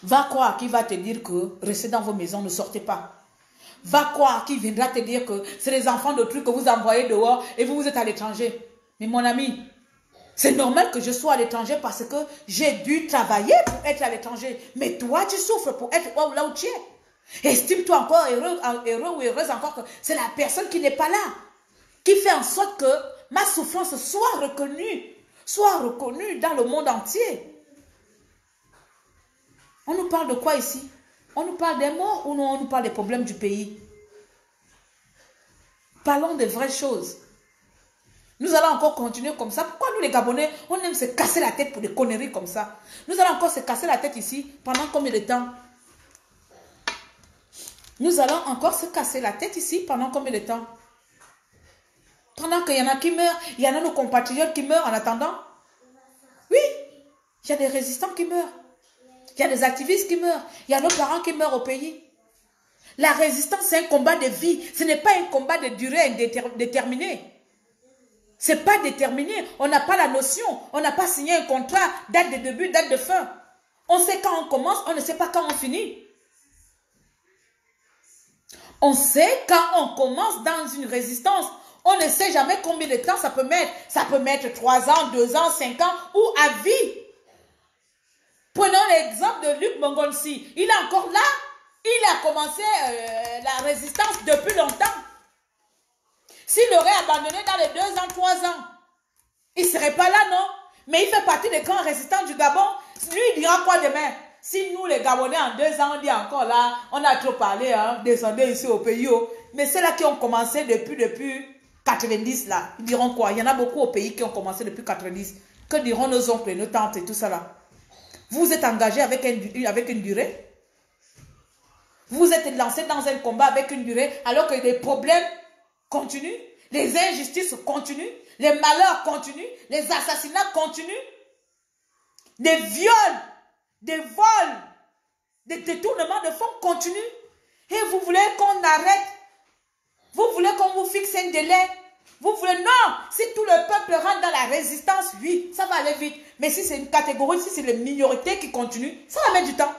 Va croire qu'il va te dire que restez dans vos maisons, ne sortez pas. Va croire qu'il viendra te dire que c'est les enfants d'autrui que vous envoyez dehors et vous êtes à l'étranger. Mais mon ami, c'est normal que je sois à l'étranger parce que j'ai dû travailler pour être à l'étranger. Mais toi, tu souffres pour être là où tu es. Estime-toi encore heureux ou heureuse encore que c'est la personne qui n'est pas là, qui fait en sorte que ma souffrance soit reconnue dans le monde entier. On nous parle de quoi ici? On nous parle des morts ou non, on nous parle des problèmes du pays? Parlons de vraies choses. Nous allons encore continuer comme ça. Pourquoi nous les Gabonais, on aime se casser la tête pour des conneries comme ça? Nous allons encore se casser la tête ici pendant combien de temps? Nous allons encore se casser la tête ici pendant combien de temps? Pendant qu'il y en a qui meurent, il y en a nos compatriotes qui meurent en attendant. Oui, il y a des résistants qui meurent. Il y a des activistes qui meurent. Il y a nos parents qui meurent au pays. La résistance, c'est un combat de vie. Ce n'est pas un combat de durée indéterminée. Ce n'est pas déterminé. On n'a pas la notion. On n'a pas signé un contrat, date de début, date de fin. On sait quand on commence, on ne sait pas quand on finit. On sait quand on commence dans une résistance. On ne sait jamais combien de temps ça peut mettre. Ça peut mettre 3 ans, 2 ans, 5 ans ou à vie. Prenons l'exemple de Luc Mongonsi. Il est encore là. Il a commencé la résistance depuis longtemps. S'il aurait abandonné dans les 2 ans, 3 ans, il ne serait pas là, non? Mais il fait partie des grands résistants du Gabon. Lui, il dira quoi demain? Si nous, les Gabonais, en 2 ans, on dit encore là, on a trop parlé, hein, descendez ici au pays. Oh. Mais c'est là qui ont commencé depuis 90, là. Ils diront quoi? Il y en a beaucoup au pays qui ont commencé depuis 90. Que diront nos oncles et nos tantes et tout ça là? Vous êtes engagé avec une durée? Vous êtes lancé dans un combat avec une durée alors que les problèmes continuent, les injustices continuent, les malheurs continuent, les assassinats continuent, des viols, des vols, des détournements de fonds continuent. Et vous voulez qu'on arrête? Vous voulez qu'on vous fixe un délai? Vous voulez? Non! Si tout le peuple rentre dans la résistance, oui, ça va aller vite. Mais si c'est une catégorie, si c'est les minorités qui continuent, ça va mettre du temps.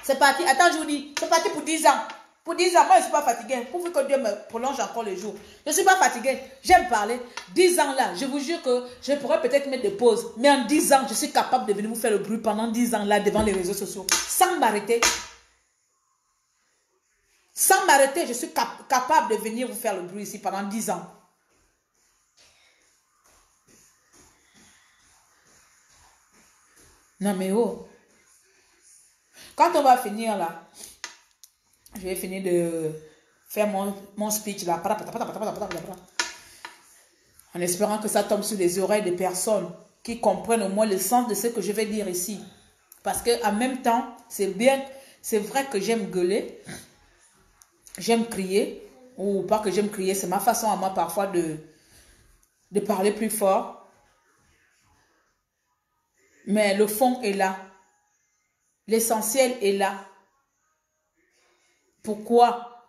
C'est parti. Attends, je vous dis, c'est parti pour 10 ans. Pour 10 ans, moi, je ne suis pas fatiguée. Pourvu que Dieu me prolonge encore les jours. Je ne suis pas fatiguée. J'aime parler. 10 ans là, je vous jure que je pourrais peut-être mettre des pauses. Mais en 10 ans, je suis capable de venir vous faire le bruit pendant 10 ans là, devant les réseaux sociaux. Sans m'arrêter. Sans m'arrêter, je suis capable de venir vous faire le bruit ici pendant 10 ans. Non mais oh. Quand on va finir là, je vais finir de faire mon speech là. En espérant que ça tombe sur les oreilles des personnes qui comprennent au moins le sens de ce que je vais dire ici. Parce qu'en même temps, c'est vrai que j'aime gueuler, j'aime crier, Ou pas que j'aime crier, c'est ma façon à moi parfois de parler plus fort. Mais le fond est là. L'essentiel est là. Pourquoi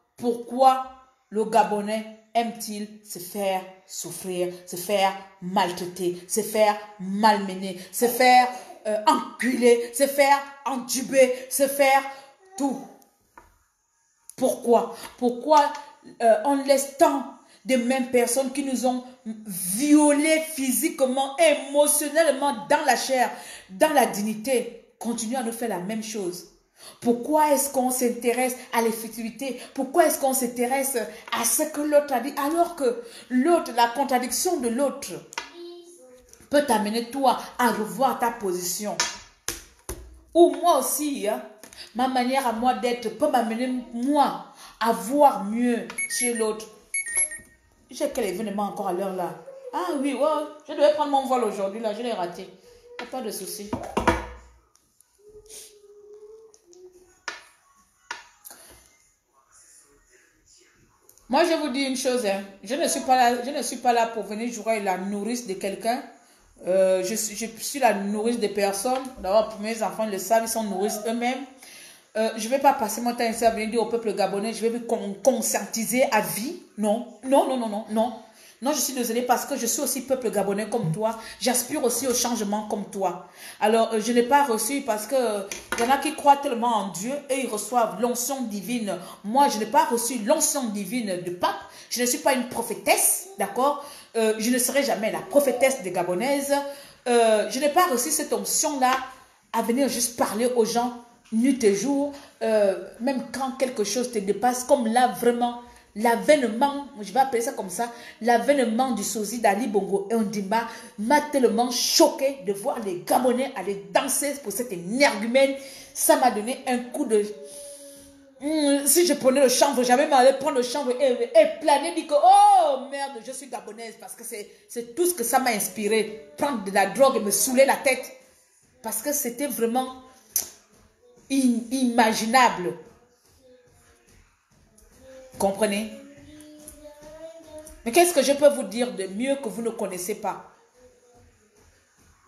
le Gabonais aime-t-il se faire souffrir, se faire maltraiter, se faire malmener, se faire enculer, se faire entuber, se faire tout? Pourquoi on laisse tant de mêmes personnes qui nous ont violés physiquement, émotionnellement, dans la chair, dans la dignité, continuer à nous faire la même chose? Pourquoi est-ce qu'on s'intéresse à l'effectivité? Pourquoi est-ce qu'on s'intéresse à ce que l'autre a dit? Alors que l'autre, la contradiction de l'autre peut t'amener toi à revoir ta position. Ou moi aussi, hein, ma manière à moi d'être peut m'amener moi à voir mieux chez l'autre. J'ai quel événement encore à l'heure là? Ah oui, ouais, je devais prendre mon vol aujourd'hui là, je l'ai raté. Il n'y a pas de souci. Moi, je vous dis une chose, hein. Je ne suis pas là pour venir jouer la nourrice de quelqu'un. Je suis la nourrice des personnes. D'abord, pour mes enfants le savent, ils sont nourrices eux-mêmes. Je ne vais pas passer mon temps ici à venir dire au peuple gabonais, je vais me conscientiser à vie. Non, non, non, non, non, non. Non, je suis désolée parce que je suis aussi peuple gabonais comme toi. J'aspire aussi au changement comme toi. Alors, je n'ai pas reçu parce que il y en a qui croient tellement en Dieu et ils reçoivent l'onction divine. Moi, je n'ai pas reçu l'onction divine de pape. Je ne suis pas une prophétesse, d'accord? Je ne serai jamais la prophétesse des Gabonaises. Je n'ai pas reçu cette onction-là à venir juste parler aux gens nuit et jour, même quand quelque chose te dépasse, comme là vraiment, l'avènement, je vais appeler ça comme ça, l'avènement du sosie d'Ali Bongo et Ondimba m'a tellement choqué de voir les Gabonais aller danser pour cet énergumène. Ça m'a donné un coup de... si je prenais le chanvre, j'avais même allé prendre le chanvre et planer, dire que oh merde, je suis gabonaise, parce que c'est tout ce que ça m'a inspiré. Prendre de la drogue et me saouler la tête. Parce que c'était vraiment inimaginable. Comprenez? Mais qu'est-ce que je peux vous dire de mieux que vous ne connaissez pas?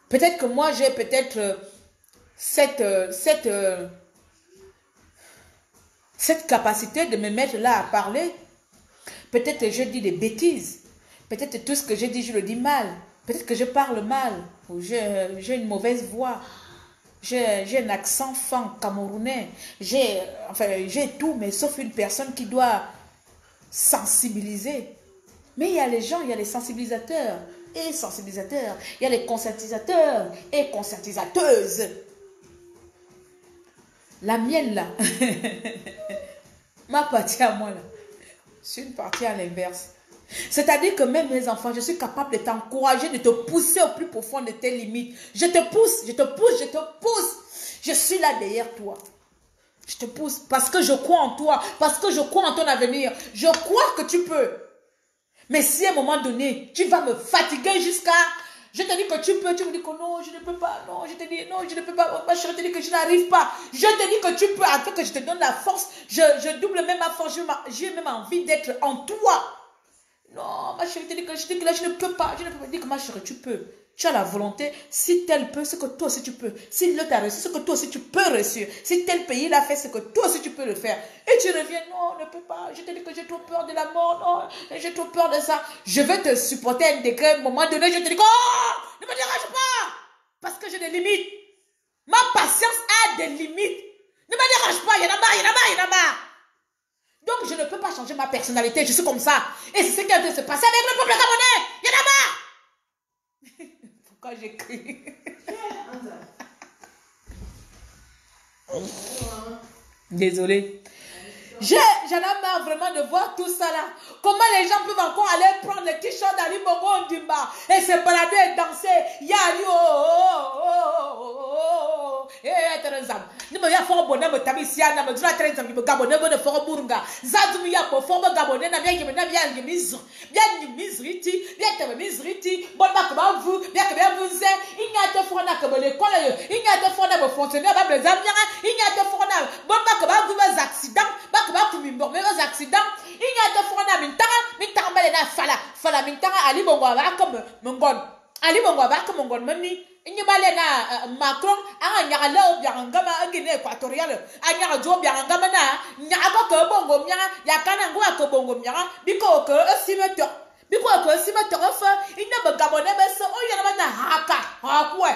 Peut-être que moi j'ai peut-être cette capacité de me mettre là à parler. Peut-être que je dis des bêtises. Peut-être que tout ce que je dis, je le dis mal. Peut-être que je parle mal. Ou j'ai une mauvaise voix. J'ai un accent fin camerounais. J'ai tout, mais sauf une personne qui doit sensibiliser. Mais il y a les gens, il y a les sensibilisateurs et sensibilisateurs. Il y a les conscientisateurs et conscientisateuses. La mienne là, ma partie à moi là, c'est une partie à l'inverse. C'est-à-dire que même mes enfants, je suis capable de t'encourager, de te pousser au plus profond de tes limites. Je te pousse, je te pousse, je te pousse. Je suis là derrière toi. Je te pousse parce que je crois en toi, parce que je crois en ton avenir. Je crois que tu peux. Mais si à un moment donné, tu vas me fatiguer jusqu'à... Je te dis que tu peux, tu me dis que non, je ne peux pas, non, je te dis non, je ne peux pas, ma chérie, je te dis que je n'arrive pas. Je te dis que tu peux, afin que je te donne la force, je double même ma force, j'ai même envie d'être en toi. Non, ma chérie, je te dis que là, je ne peux pas, je ne peux pas. Dis que ma chérie, tu peux. Tu as la volonté, si tel peut, ce que toi aussi tu peux. Si l'autre a reçu, ce que toi aussi tu peux réussir. Si tel pays l'a fait, ce que toi aussi tu peux le faire. Et tu reviens, non, ne peux pas. Je te dis que j'ai trop peur de la mort, non, j'ai trop peur de ça. Je vais te supporter à un degré, à un moment donné, je te dis, oh, ne me dérange pas. Parce que j'ai des limites. Ma patience a des limites. Ne me dérange pas, il y en a marre, il y en a marre, il y en a marre. Donc je ne peux pas changer ma personnalité, je suis comme ça. Et c'est ce qui est en train de se passer avec le peuple gabonais. Il y en a marre. Pourquoi j'écris? Désolée. J'en ai marre vraiment de voir tout ça là. Comment les gens peuvent encore aller prendre les t-shirts d'Ali Bongo Ondimba et se balader et danser. Yali ni me ya fo bonne me tabisia na me dura trenza me gabonne me fo burunga zazumi ya po fo gabonne na bien na bien ni misriti bien te misriti bon ba ba vous bien que bien vous il y a te fo na que l'école il y a te fo na me fonctionnaire ba les amis il y a te fo na bon ba vous mes accidents ba ku mi mes accidents il y a te fo na la mintanga Ali Bongo va comme Mongon. Ali Bongo va comme Mongon mani. Inye balena Macron anga nyala obiangama Guinée équatoriale. Anya jo biangama na nyaka ko bongo nya yakana ngwa ko bongo nya biko ko simeto. Biko ko simeto fa inye ba Gabonais be so o yana na haka. Hakwe.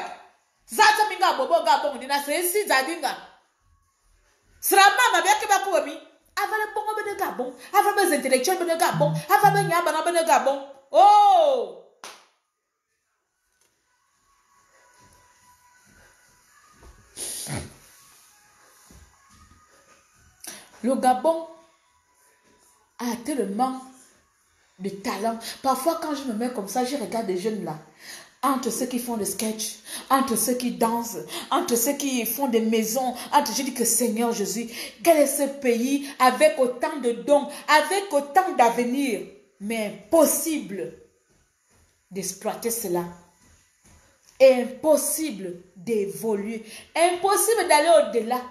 Zata minga bobo ga bongo dina se zadinga. Srama ma bia ke ba ko mi. Avant le bon de Gabon, avant les intellectuels de Gabon, avant les Nyabana de Gabon. Oh! Le Gabon a tellement de talent. Parfois, quand je me mets comme ça, je regarde des jeunes là. Entre ceux qui font des sketchs, entre ceux qui dansent, entre ceux qui font des maisons, je dis que Seigneur Jésus, quel est ce pays avec autant de dons, avec autant d'avenir, mais impossible d'exploiter cela. Impossible d'évoluer, impossible d'aller au-delà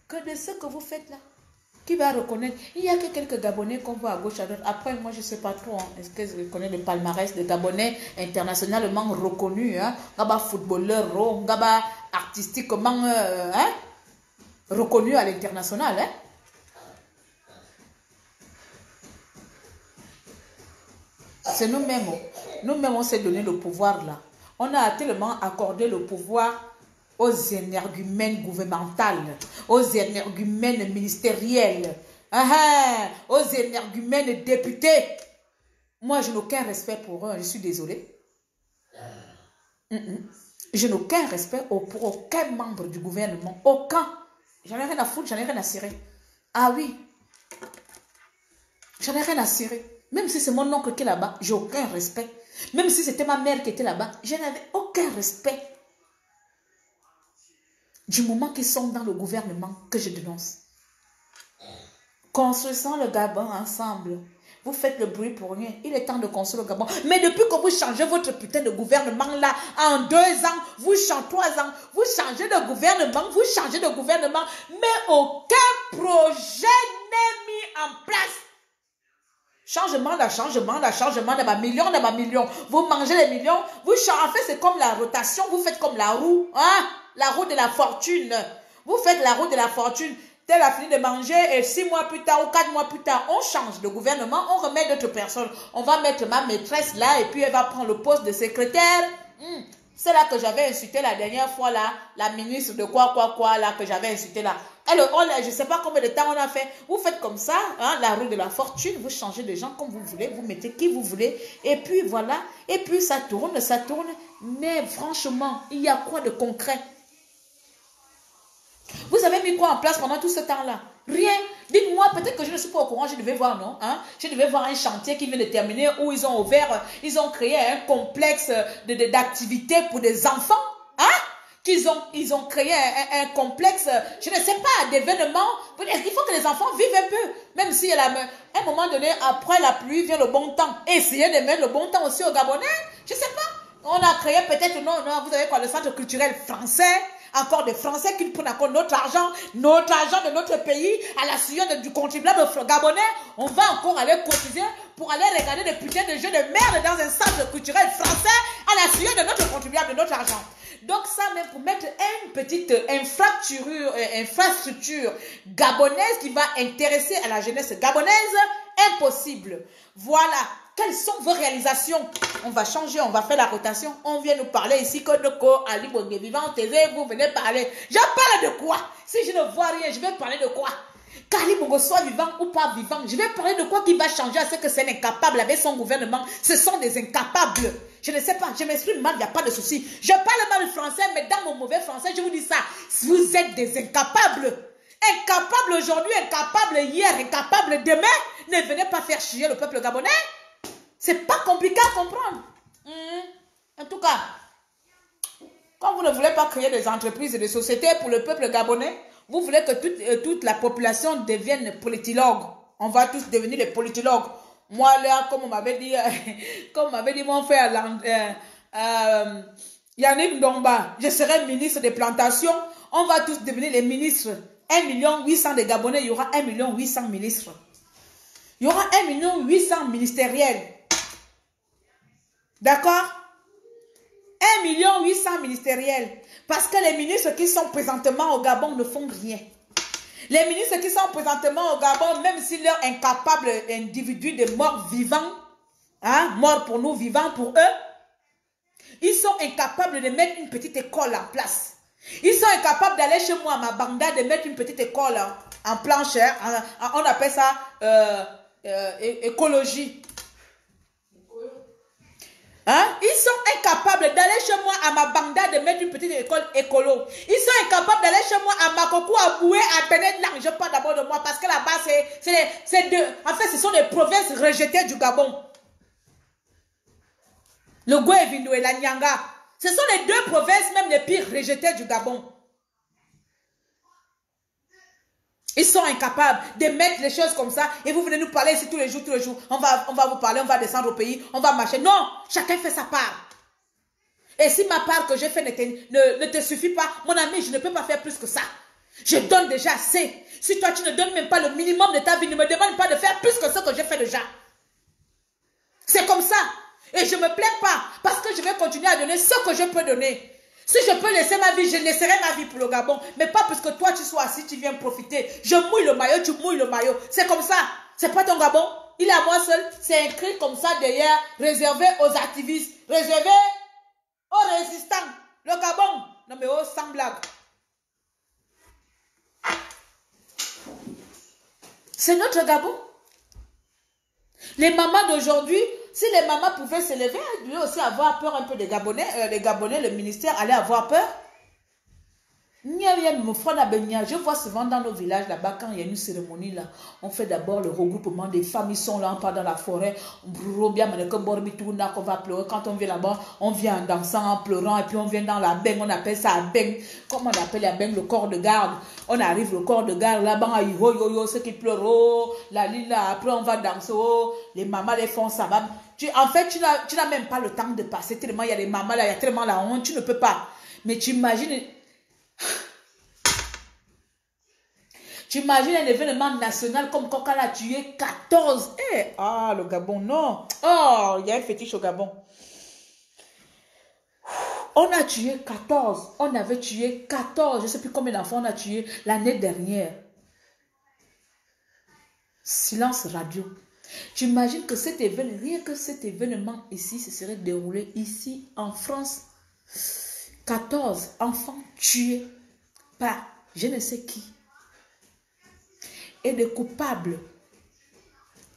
que de ce que vous faites là. Qui va reconnaître? Il y a que quelques Gabonais qu'on voit à gauche, à droite. Après, moi, je ne sais pas trop. Hein. Est-ce que je connais le palmarès des Gabonais internationalement reconnus? Hein? Gaba footballeur, Gaba artistiquement hein? Reconnu à l'international. Hein? C'est nous-mêmes. Nous-mêmes, on s'est donné le pouvoir là. On a tellement accordé le pouvoir aux énergumènes gouvernementales, aux énergumènes ministériels, aux énergumènes députés. Moi, je n'ai aucun respect pour eux, je suis désolée. Je n'ai aucun respect pour aucun membre du gouvernement, aucun. J'en ai rien à foutre, j'en ai rien à cirer. Ah oui, j'en ai rien à cirer. Même si c'est mon oncle qui est là-bas, j'ai aucun respect. Même si c'était ma mère qui était là-bas, je n'avais aucun respect. Du moment qu'ils sont dans le gouvernement que je dénonce. Construisons le Gabon ensemble. Vous faites le bruit pour rien. Il est temps de construire le Gabon. Mais depuis que vous changez votre putain de gouvernement là, en 2 ans, vous changez 3 ans, vous changez de gouvernement, vous changez de gouvernement, mais aucun projet n'est mis en place. Changement de millions. Vous mangez les millions. Vous changez. En fait, c'est comme la rotation. Vous faites comme la roue. Hein? La roue de la fortune. Vous faites la roue de la fortune. Tel a fini de manger et 6 mois plus tard ou 4 mois plus tard, on change de gouvernement. On remet d'autres personnes. On va mettre ma maîtresse là et puis elle va prendre le poste de secrétaire. C'est là que j'avais insulté la dernière fois là, la ministre de quoi là, que j'avais insulté là. Je ne sais pas combien de temps on a fait. Vous faites comme ça, hein, la roue de la fortune, vous changez de gens comme vous voulez, vous mettez qui vous voulez, et puis voilà, et puis ça tourne, mais franchement, il y a quoi de concret? Vous avez mis quoi en place pendant tout ce temps-là? Rien. Dites-moi, peut-être que je ne suis pas au courant, je devais voir, non? Hein? Je devais voir un chantier qui vient de terminer où ils ont ouvert, ils ont créé un complexe d'activités pour des enfants. Hein? Ils ont créé un complexe, je ne sais pas, d'événements. Il faut que les enfants vivent un peu. Même si à un moment donné, après la pluie, vient le bon temps. Essayez de mettre le bon temps aussi aux Gabonais. Je ne sais pas. On a créé peut-être, non, vous avez quoi, le centre culturel français. Encore des Français qui prennent encore notre argent de notre pays à la sueur du contribuable gabonais. On va encore aller cotiser pour aller regarder des putains de jeux de merde dans un centre culturel français à la sueur de notre contribuable, de notre argent. Donc ça, même pour mettre une petite infrastructure gabonaise qui va intéresser à la jeunesse gabonaise, impossible. Voilà. Quelles sont vos réalisations? On va changer, on va faire la rotation. On vient nous parler ici que de quoi Ali Bongo vivant, vous venez parler. Je parle de quoi? Si je ne vois rien, je vais parler de quoi? Qu'Ali Bongo soit vivant ou pas vivant, je vais parler de quoi qui va changer à ce que c'est un incapable avec son gouvernement. Ce sont des incapables. Je ne sais pas, je m'exprime mal, il n'y a pas de souci. Je parle mal français, mais dans mon mauvais français, je vous dis ça. Vous êtes des incapables. Incapables aujourd'hui, incapables hier, incapables demain. Ne venez pas faire chier le peuple gabonais. C'est pas compliqué à comprendre. En tout cas, quand vous ne voulez pas créer des entreprises et des sociétés pour le peuple gabonais, vous voulez que toute la population devienne politologue. On va tous devenir des politologues. Moi, là, comme on m'avait dit mon frère Yannick Ndomba, je serai ministre des plantations. On va tous devenir les ministres. 1 800 000 de Gabonais, il y aura 1 800 000 ministres. Il y aura 1 800 000 ministériels. D'accord? 1,8 million ministériels. Parce que les ministres qui sont présentement au Gabon ne font rien. Les ministres qui sont présentement au Gabon, même s'ils sont incapables individus de morts vivants, hein, morts pour nous, vivants pour eux, ils sont incapables de mettre une petite école en place. Ils sont incapables d'aller chez moi à ma banda, de mettre une petite école en planche. On appelle ça écologie. Hein? Ils sont incapables d'aller chez moi à ma banda de mettre une petite école écolo. Ils sont incapables d'aller chez moi à Makoko, à Boué, à Benedlang. Je parle d'abord de moi parce que là-bas, en fait, ce sont des provinces rejetées du Gabon. Le Gouévindo et la Nyanga. Ce sont les deux provinces même les pires rejetées du Gabon. Ils sont incapables de mettre les choses comme ça et vous venez nous parler ici tous les jours, tous les jours. On va vous parler, on va descendre au pays, on va marcher. Non, chacun fait sa part. Et si ma part que j'ai fait ne te suffit pas, mon ami, je ne peux pas faire plus que ça. Je donne déjà assez. Si toi, tu ne donnes même pas le minimum de ta vie, ne me demande pas de faire plus que ce que j'ai fait déjà. C'est comme ça. Et je ne me plains pas parce que je vais continuer à donner ce que je peux donner. Si je peux laisser ma vie, je laisserai ma vie pour le Gabon. Mais pas parce que toi, tu sois assis, tu viens profiter. Je mouille le maillot, tu mouilles le maillot. C'est comme ça. C'est pas ton Gabon. Il est à moi seul. C'est écrit comme ça derrière, réservé aux activistes, réservé aux résistants. Le Gabon. Non mais oh, sans blague. C'est notre Gabon. Les mamans d'aujourd'hui, si les mamans pouvaient se lever, elles devaient aussi avoir peur un peu des Gabonais. Les Gabonais, le ministère allait avoir peur. Je vois souvent dans nos villages là-bas, quand il y a une cérémonie là, on fait d'abord le regroupement des familles, ils sont là, on part dans la forêt, on va pleurer. Quand on vient là-bas, on vient en dansant, en pleurant, et puis on vient dans la beng, on appelle ça la beng. Comment on appelle la beng? Le corps de garde. On arrive au corps de garde, là-bas, ceux qui pleurent, oh, la lila, après on va danser, oh, les mamans les font ça. En fait, tu n'as même pas le temps de passer, tellement il y a des mamans là, il y a tellement la honte, tu ne peux pas. Mais tu imagines... Tu imagines un événement national comme quand on a tué 14. Ah, le Gabon, non. Oh, il y a un fétiche au Gabon. On a tué 14. On avait tué 14. Je ne sais plus combien d'enfants on a tué l'année dernière. Silence radio. Tu imagines que cet événement, rien que cet événement ici, se serait déroulé ici en France. 14 enfants tués par je ne sais qui. Et des coupables,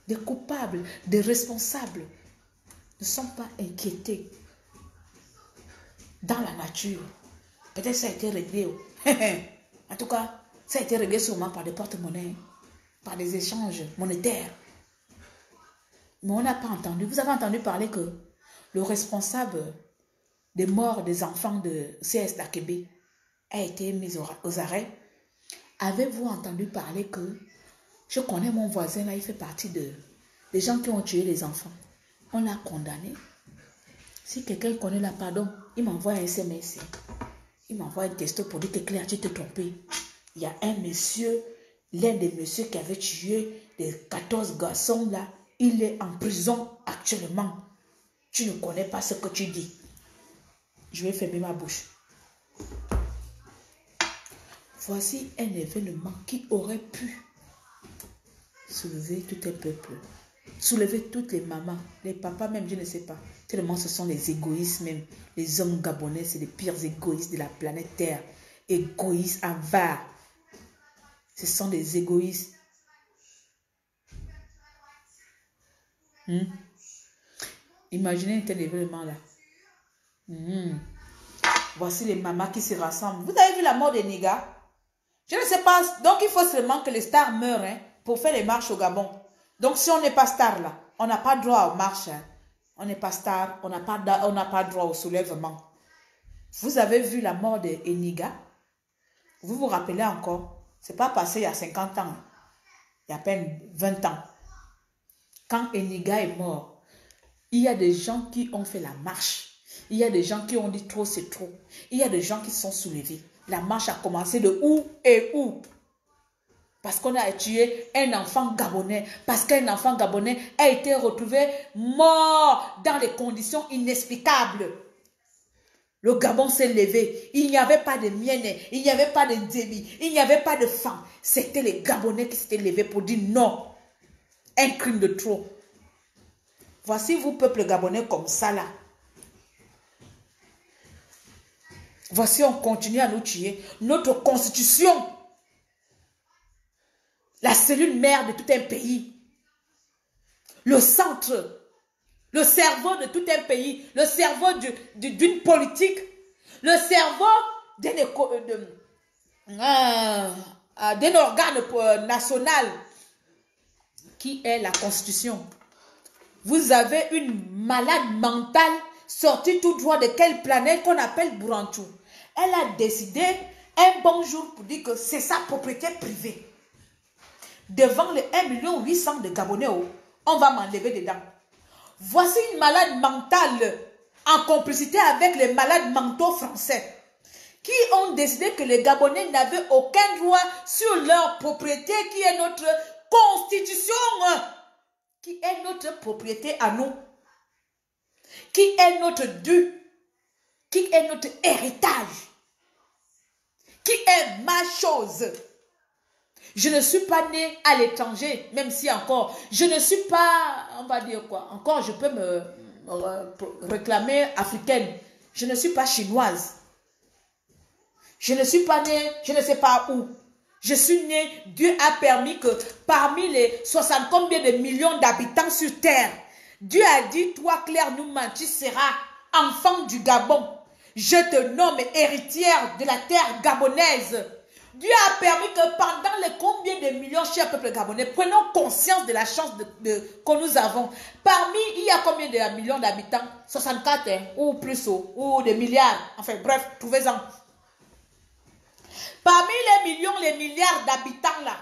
des responsables ne sont pas inquiétés dans la nature. Peut-être ça a été réglé. En tout cas, ça a été réglé sûrement par des porte-monnaies, par des échanges monétaires. Mais on n'a pas entendu. Vous avez entendu parler que le responsable des morts des enfants de CS d'Akébé a été mis aux arrêts. Avez-vous entendu parler que je connais mon voisin là, il fait partie des gens qui ont tué les enfants. On l'a condamné. Si quelqu'un connaît la pardon, il m'envoie un SMS. Il m'envoie un texto pour dire que Claire, tu t'es trompé. Il y a un monsieur, l'un des messieurs qui avait tué les 14 garçons là, il est en prison actuellement. Tu ne connais pas ce que tu dis. Je vais fermer ma bouche. Voici un événement qui aurait pu soulever tout un peuple, soulever toutes les mamans, les papas même, je ne sais pas. Tellement ce sont les égoïstes même. Les hommes gabonais, c'est les pires égoïstes de la planète Terre. Égoïstes, avares. Ce sont des égoïstes. Imaginez un tel événement là. Voici les mamans qui se rassemblent. Vous avez vu la mort des nègres? Je ne sais pas. Donc il faut seulement que les stars meurent pour faire les marches au Gabon. Donc si on n'est pas star là, on n'a pas droit aux marches. On n'est pas star, on n'a pas droit au soulèvement. Vous avez vu la mort de Eniga? Vous vous rappelez encore? Ce n'est pas passé il y a 50 ans. Il y a à peine 20 ans. Quand Eniga est mort, il y a des gens qui ont fait la marche. Il y a des gens qui ont dit trop c'est trop. Il y a des gens qui sont soulevés. La marche a commencé de où et où? Parce qu'on a tué un enfant gabonais. Parce qu'un enfant gabonais a été retrouvé mort dans des conditions inexplicables. Le Gabon s'est levé. Il n'y avait pas de Mienne, il n'y avait pas de Déby, il n'y avait pas de femmes. C'était les Gabonais qui s'étaient levés pour dire non. Un crime de trop. Voici vous, peuple gabonais, comme ça là. Voici, on continue à nous tuer. Notre constitution, la cellule mère de tout un pays, le centre, le cerveau de tout un pays, le cerveau d'une politique, le cerveau d'un organe national qui est la Constitution. Vous avez une malade mentale sortie tout droit de quelle planète qu'on appelle Bourantou. Elle a décidé un bon jour pour dire que c'est sa propriété privée. Devant les 1,8 million de Gabonais, on va m'enlever dedans. Voici une malade mentale en complicité avec les malades mentaux français qui ont décidé que les Gabonais n'avaient aucun droit sur leur propriété qui est notre constitution, qui est notre propriété à nous, qui est notre dû, qui est notre héritage, qui est ma chose. Je ne suis pas née à l'étranger, même si encore, je ne suis pas, on va dire quoi, encore je peux me réclamer africaine. Je ne suis pas chinoise. Je ne suis pas née, je ne sais pas où. Je suis née, Dieu a permis que parmi les 60 combien de millions d'habitants sur terre, Dieu a dit, toi Claire Nouman, tu seras enfant du Gabon. Je te nomme héritière de la terre gabonaise. Dieu a permis que pendant les combien de millions, chers peuple gabonais, prenons conscience de la chance que nous avons. Parmi, il y a combien de millions d'habitants? 64 ou plus, ou des milliards. Enfin bref, trouvez-en. Parmi les millions, les milliards d'habitants là,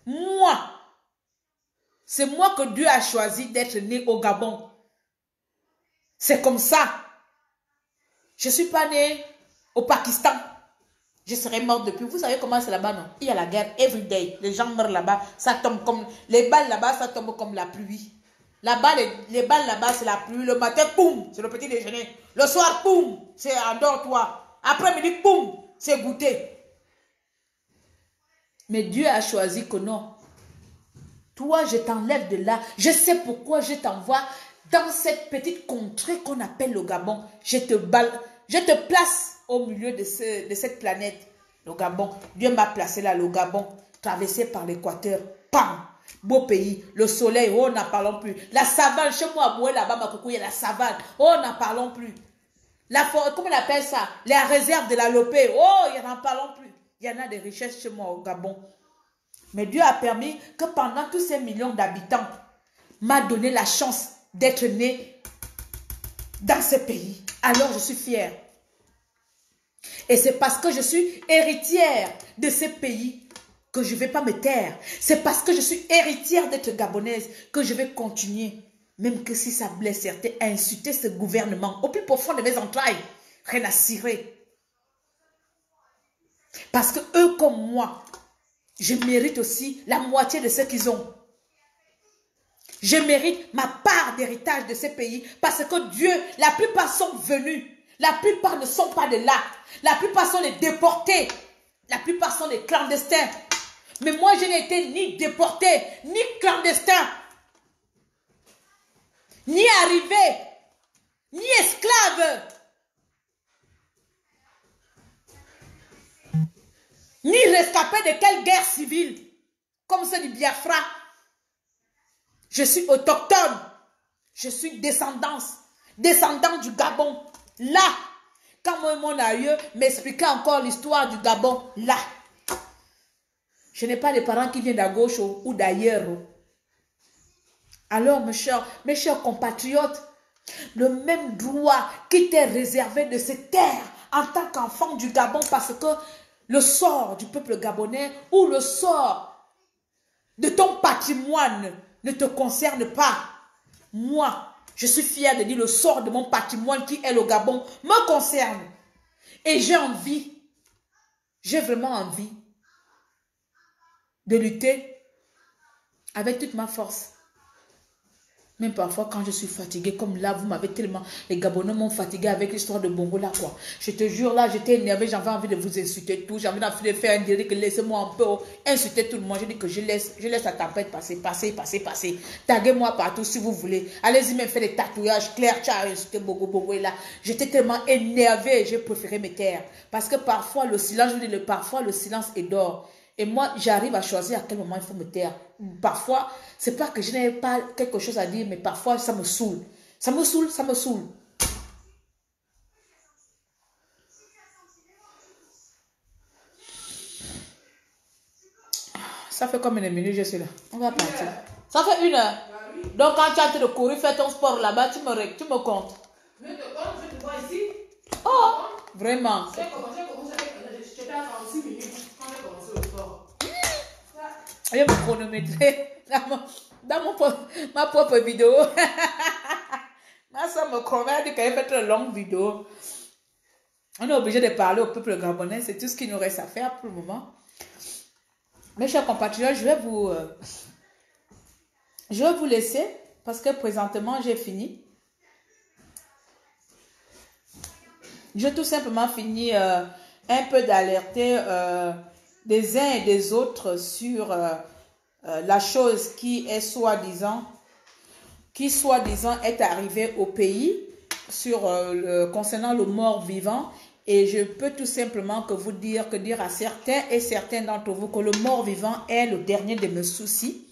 moi, c'est moi que Dieu a choisi d'être né au Gabon. C'est comme ça. Je ne suis pas née au Pakistan. Je serais morte depuis. Vous savez comment c'est là-bas, non? Il y a la guerre, every day. Les gens meurent là-bas. Ça tombe comme... Les balles là-bas, ça tombe comme la pluie. Là-bas, les balles là-bas, c'est la pluie. Le matin, boum, c'est le petit déjeuner. Le soir, boum, c'est endors-toi. Après-midi, boum, c'est goûter. Mais Dieu a choisi que non. Toi, je t'enlève de là. Je sais pourquoi je t'envoie dans cette petite contrée qu'on appelle le Gabon. Je te place au milieu de cette planète, le Gabon. Dieu m'a placé là, le Gabon, traversé par l'équateur. Pam! Beau pays, le soleil, oh, n'en parlons plus. La savane, chez moi, à Boué, là-bas, ma coucou, il y a la savane. Oh, n'en parlons plus. La forêt, comment on appelle ça? La réserve de la Lopé. Oh, il n'en parlons plus. Il y en a des richesses chez moi au Gabon. Mais Dieu a permis que pendant tous ces millions d'habitants, m'a donné la chance d'être né dans ce pays. Alors, je suis fière. Et c'est parce que je suis héritière de ce pays que je ne vais pas me taire. C'est parce que je suis héritière d'être gabonaise que je vais continuer, même que si ça blesse certains, à insulter ce gouvernement au plus profond de mes entrailles. Rien à cirer. Parce que eux comme moi, je mérite aussi la moitié de ce qu'ils ont. Je mérite ma part d'héritage de ces pays parce que Dieu, la plupart sont venus. La plupart ne sont pas de là. La plupart sont les déportés. La plupart sont les clandestins. Mais moi, je n'ai été ni déporté, ni clandestin, ni arrivé, ni esclave, ni rescapé de quelle guerre civile, comme celle du Biafra. Je suis autochtone. Je suis descendant du Gabon. Là, quand mon aïeux m'expliquait encore l'histoire du Gabon, là. Je n'ai pas de parents qui viennent d'à gauche ou d'ailleurs. Alors, mes chers compatriotes, le même droit qui t'est réservé de se taire en tant qu'enfant du Gabon parce que le sort du peuple gabonais ou le sort de ton patrimoine ne te concerne pas. Moi, je suis fière de dire le sort de mon patrimoine qui est le Gabon me concerne. Et j'ai envie, j'ai vraiment envie de lutter avec toute ma force. Même parfois, quand je suis fatiguée, comme là, vous m'avez tellement... Les Gabonais m'ont fatiguée avec l'histoire de Bongo là, quoi. Je te jure, là, j'étais énervée, j'avais envie de vous insulter tout. J'avais envie de faire un direct, laissez-moi un peu insulter tout le monde. Je dis que je laisse la tempête passer. Taguez-moi partout si vous voulez. Allez-y même faire des tatouages clairs. Tu as insulté Bongo là. J'étais tellement énervée, j'ai préféré me taire. Parce que parfois, le silence, je vous dis, parfois, le silence est d'or. Et moi, j'arrive à choisir à quel moment il faut me taire. Parfois, c'est pas que je n'ai pas quelque chose à dire, mais parfois, ça me saoule. Ça me saoule. Ça fait combien de minutes je suis là? On va partir. Ça fait 1 heure. Donc, quand tu as de courir, faire ton sport là-bas, tu me comptes. Je te vois ici. Oh, vraiment. J'ai commencé j'étais à 46 minutes quand j'ai commencé le sport. Je vais me chronométrer ma propre vidéo. Ma soeur me convainc qu'elle fait une longue vidéo. On est obligé de parler au peuple gabonais. C'est tout ce qu'il nous reste à faire pour le moment. Mes chers compatriotes, je vais vous laisser parce que présentement, j'ai fini. J'ai tout simplement fini un peu d'alerter des uns et des autres sur la chose qui est soi-disant est arrivée au pays concernant le mort-vivant. Et je peux tout simplement dire à certains et certains d'entre vous que le mort-vivant est le dernier de mes soucis.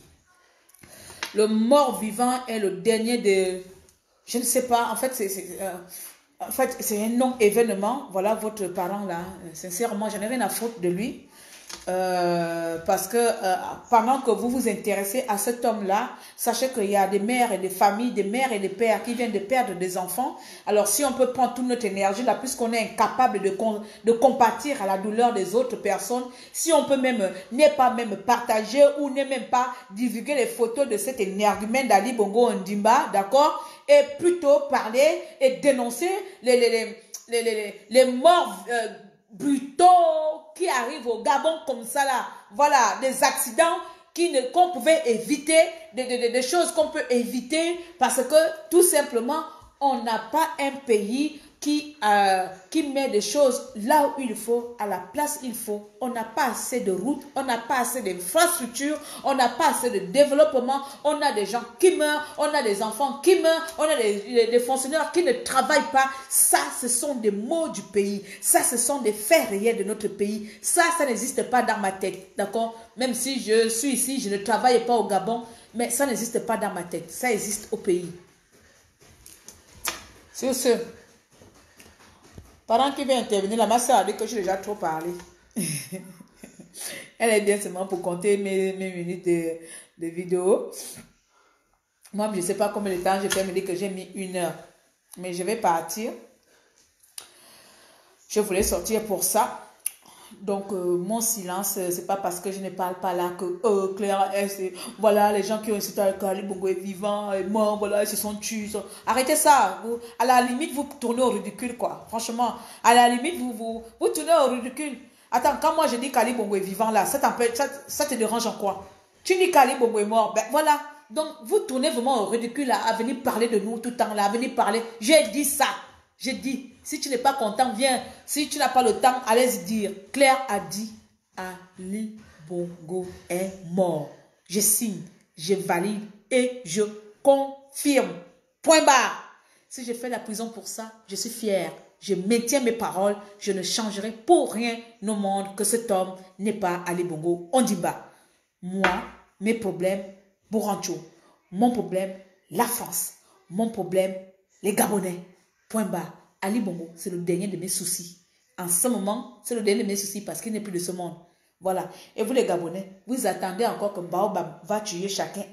Le mort-vivant est le dernier de... Je ne sais pas, en fait, c'est un non-événement. Voilà votre parent là. Sincèrement, je n'ai rien à foutre de lui. Parce que pendant que vous vous intéressez à cet homme-là, sachez qu'il y a des mères et des familles, des mères et des pères qui viennent de perdre des enfants. Alors si on peut prendre toute notre énergie là, puisqu'on est incapable de compatir à la douleur des autres personnes, si on peut n'est pas même partager ou n'est même pas divulguer les photos de cet énergumène d'Ali Bongo Ondimba, d'accord, et plutôt parler et dénoncer les morts brutaux qui arrivent au Gabon comme ça là, voilà, des accidents qu'on pouvait éviter, des choses qu'on peut éviter parce que tout simplement on n'a pas un pays qui met des choses là où il faut, à la place il faut. On n'a pas assez de routes, on n'a pas assez d'infrastructures, on n'a pas assez de développement, on a des gens qui meurent, on a des enfants qui meurent, on a des fonctionnaires qui ne travaillent pas. Ça, ce sont des mots du pays. Ça, ce sont des faits réels de notre pays. Ça n'existe pas dans ma tête, d'accord? Même si je suis ici, je ne travaille pas au Gabon, mais ça n'existe pas dans ma tête. Ça existe au pays. Sur ce, pendant qu'il vient intervenir, la ma soeur a dit que j'ai déjà trop parlé. Elle est bien seulement pour compter mes minutes de vidéo. Moi, je ne sais pas combien de temps j'ai fait, me dire que j'ai mis 1 heure. Mais je vais partir. Je voulais sortir pour ça. Donc, mon silence, c'est pas parce que je ne parle pas là que Claire, voilà, les gens qui ont insulté Ali Bongo est vivant, est mort, voilà, ils se sont tués. Arrêtez ça. À la limite, vous tournez au ridicule, quoi. Franchement, à la limite, vous tournez au ridicule. Attends, quand moi je dis qu'Ali Bongo est vivant là, ça te dérange en quoi? Tu dis qu'Ali Bongo est mort, ben voilà. Donc, vous tournez vraiment au ridicule là, à venir parler de nous tout le temps là, à venir parler. J'ai dit ça. J'ai dit, si tu n'es pas content, viens. Si tu n'as pas le temps, allez-y dire. Claire a dit, Ali Bongo est mort. Je signe, je valide et je confirme. Point barre. Si je fais la prison pour ça, je suis fière. Je maintiens mes paroles. Je ne changerai pour rien au monde que cet homme n'est pas Ali Bongo Ondimba. Moi, mes problèmes, Burancho. Mon problème, la France. Mon problème, les Gabonais. Point bas. Ali Bongo, c'est le dernier de mes soucis. En ce moment, c'est le dernier de mes soucis parce qu'il n'est plus de ce monde. Voilà. Et vous les Gabonais, vous attendez encore que Baobab va tuer chacun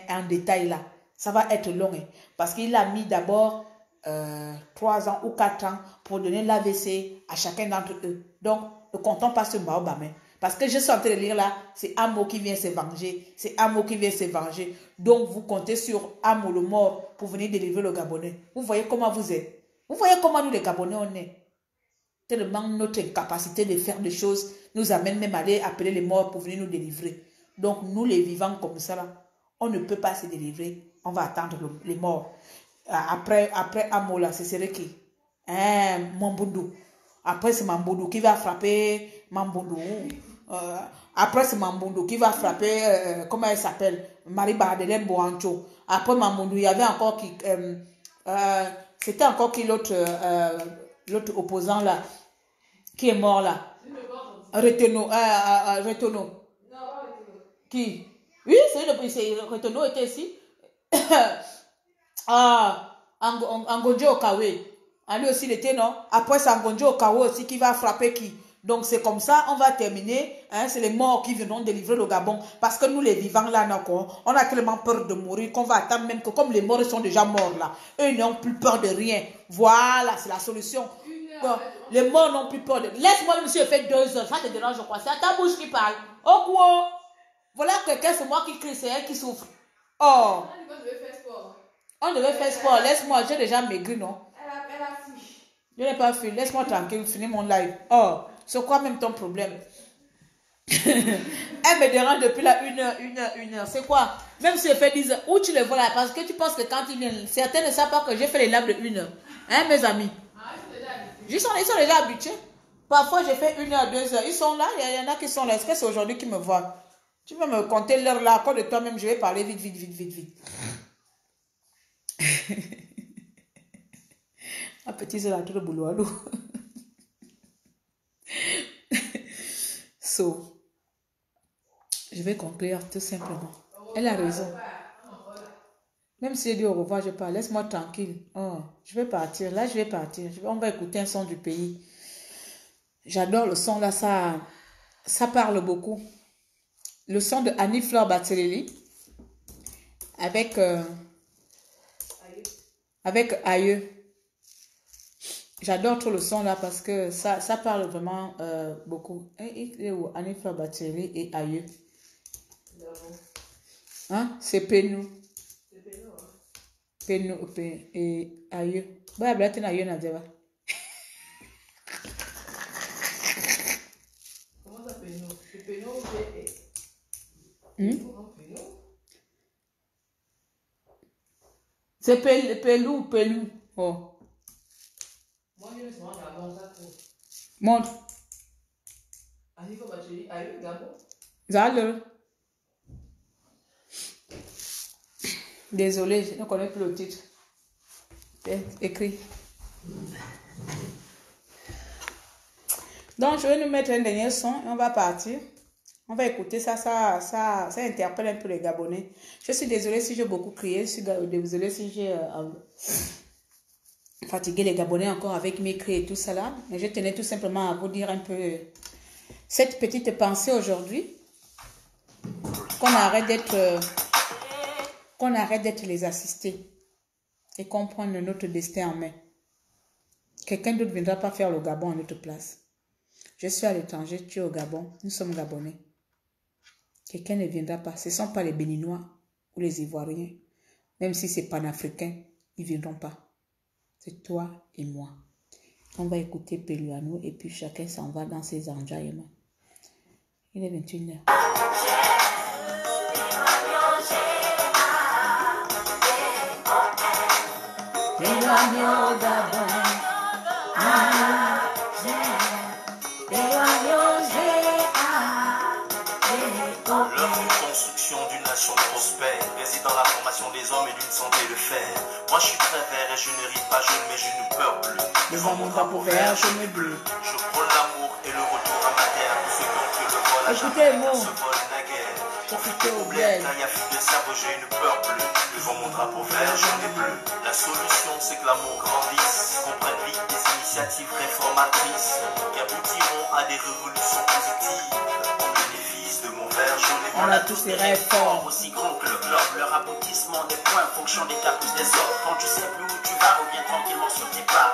un détail là. Ça va être long. Hein, parce qu'il a mis d'abord 3 ans ou 4 ans pour donner l'AVC à chacun d'entre eux. Donc, ne comptons pas sur Baobab. Hein. Parce que je suis en train de lire là, c'est Amo qui vient se venger. C'est Amo qui vient se venger. Donc, vous comptez sur Amo le mort pour venir délivrer le Gabonais. Vous voyez comment vous êtes. Vous voyez comment nous les Gabonais on est. tellement notre incapacité de faire des choses nous amène même à aller appeler les morts pour venir nous délivrer. Donc, nous les vivants comme ça, là, on ne peut pas se délivrer. On va attendre les morts. Après Amola, ce serait qui? Mambundu. Après, c'est Mambundu qui va frapper Mambundu. Après, c'est Mambundu qui va frapper, comment elle s'appelle? Marie-Bardelaine Boancho. Après Mambundu, il y avait encore qui... c'était encore qui l'autre opposant là, qui est mort là? Retenot. Qui? Oui, c'est Retenot était ici. Angonjo Okawe. Lui aussi, il était, non? Après, c'est Angonjo Okawe aussi qui va frapper qui? Donc, c'est comme ça, on va terminer. Hein, c'est les morts qui viendront délivrer le Gabon. Parce que nous, les vivants, là, on a tellement peur de mourir qu'on va attendre même que, comme les morts sont déjà morts, là, eux n'ont plus peur de rien. Voilà, c'est la solution. Donc, les morts n'ont plus peur de... Laisse-moi, monsieur, fait 2 heures. Ça te dérange, je crois. C'est à ta bouche qui parle. Oh, quoi? Voilà quelqu'un, c'est moi qui crie, c'est elle qui souffre. Oh. On devait faire sport. Laisse-moi, j'ai déjà maigri, non? Elle a fui. Je n'ai pas fui. Laisse-moi tranquille, finir mon live. Oh, c'est quoi même ton problème? Elle me dérange depuis là 1 heure. C'est quoi? Même si elle fait 10 heures, où tu les vois là? Parce que tu penses que quand ils viennent, certains ne savent pas que j'ai fait les lives de 1 heure. Hein, mes amis? Ils sont déjà habitués. Parfois, j'ai fait 1 heure, 2 heures. Ils sont là, il y en a qui sont là. Est-ce que c'est aujourd'hui qu'ils me voient? Tu vas me compter l'heure là, à cause de toi-même, je vais parler vite. Ma petite soeur a tout le boulot à l'eau. So, je vais conclure tout simplement. Elle a raison. Même si elle dit au revoir, je pars. Laisse-moi tranquille. Oh, je vais partir. Là, je vais partir. On va écouter un son du pays. J'adore le son là, ça parle beaucoup. Le son de Annie Fleur Bateleli avec Aïeux. J'adore trop le son là parce que ça parle vraiment beaucoup. Annie Fleur Bateleli et Aïeux. Hein? C'est Penou. Penou et Aïeux. Bah, tu n'as rien à dire. Comment ça Penou? C'est Penou ou c'est Pelou. Oh. Moi, je me suis rendu à Gabon, ça trouve. Montre. Annie Fleur Bateleli, Aïeux, Gabon. Zale. Désolée, je ne connais plus le titre. Écrit. Donc, je vais nous mettre un dernier son et on va partir. On va écouter ça interpelle un peu les Gabonais. Je suis désolée si j'ai beaucoup crié. Je suis désolée si j'ai fatigué les Gabonais encore avec mes cris et tout ça là. Mais je tenais tout simplement à vous dire un peu cette petite pensée aujourd'hui. Qu'on arrête d'être les assistés et qu'on prenne notre destin en main. Quelqu'un d'autre ne viendra pas faire le Gabon à notre place. Je suis à l'étranger, tu es au Gabon, nous sommes Gabonais. Quelqu'un ne viendra pas. Ce ne sont pas les Béninois ou les Ivoiriens. Même si c'est panafricain, ils ne viendront pas. C'est toi et moi. On va écouter Peluano et puis chacun s'en va dans ses enjaillements. Il est 21h. L'œuvre de construction d'une nation prospère réside dans la formation des hommes et d'une santé de fer. Moi je suis très vert et je ne ris pas jaune mais je ne pleure plus. Devant mon drapeau vert, je me bleu. Je prône l'amour et le retour à ma terre. Pour ceux qui ont fait le vol à Écoutez, jamais, moi. se volent naguère. Profitez au Bled, bled. quand il y a fille de cerveau, je ne pleure plus. Devant mon drapeau vert, jaune et bleu. La solution, c'est que l'amour grandisse, qu'on prenne vite des initiatives réformatrices qui aboutiront à des révolutions positives. Au bénéfice de mon vert jaune et bleu. On a tous des rêves forts. Aussi grands que le globe, leur aboutissement des points, fonction des caprices des autres. Quand tu sais plus où tu vas, reviens tranquillement sur tes pas.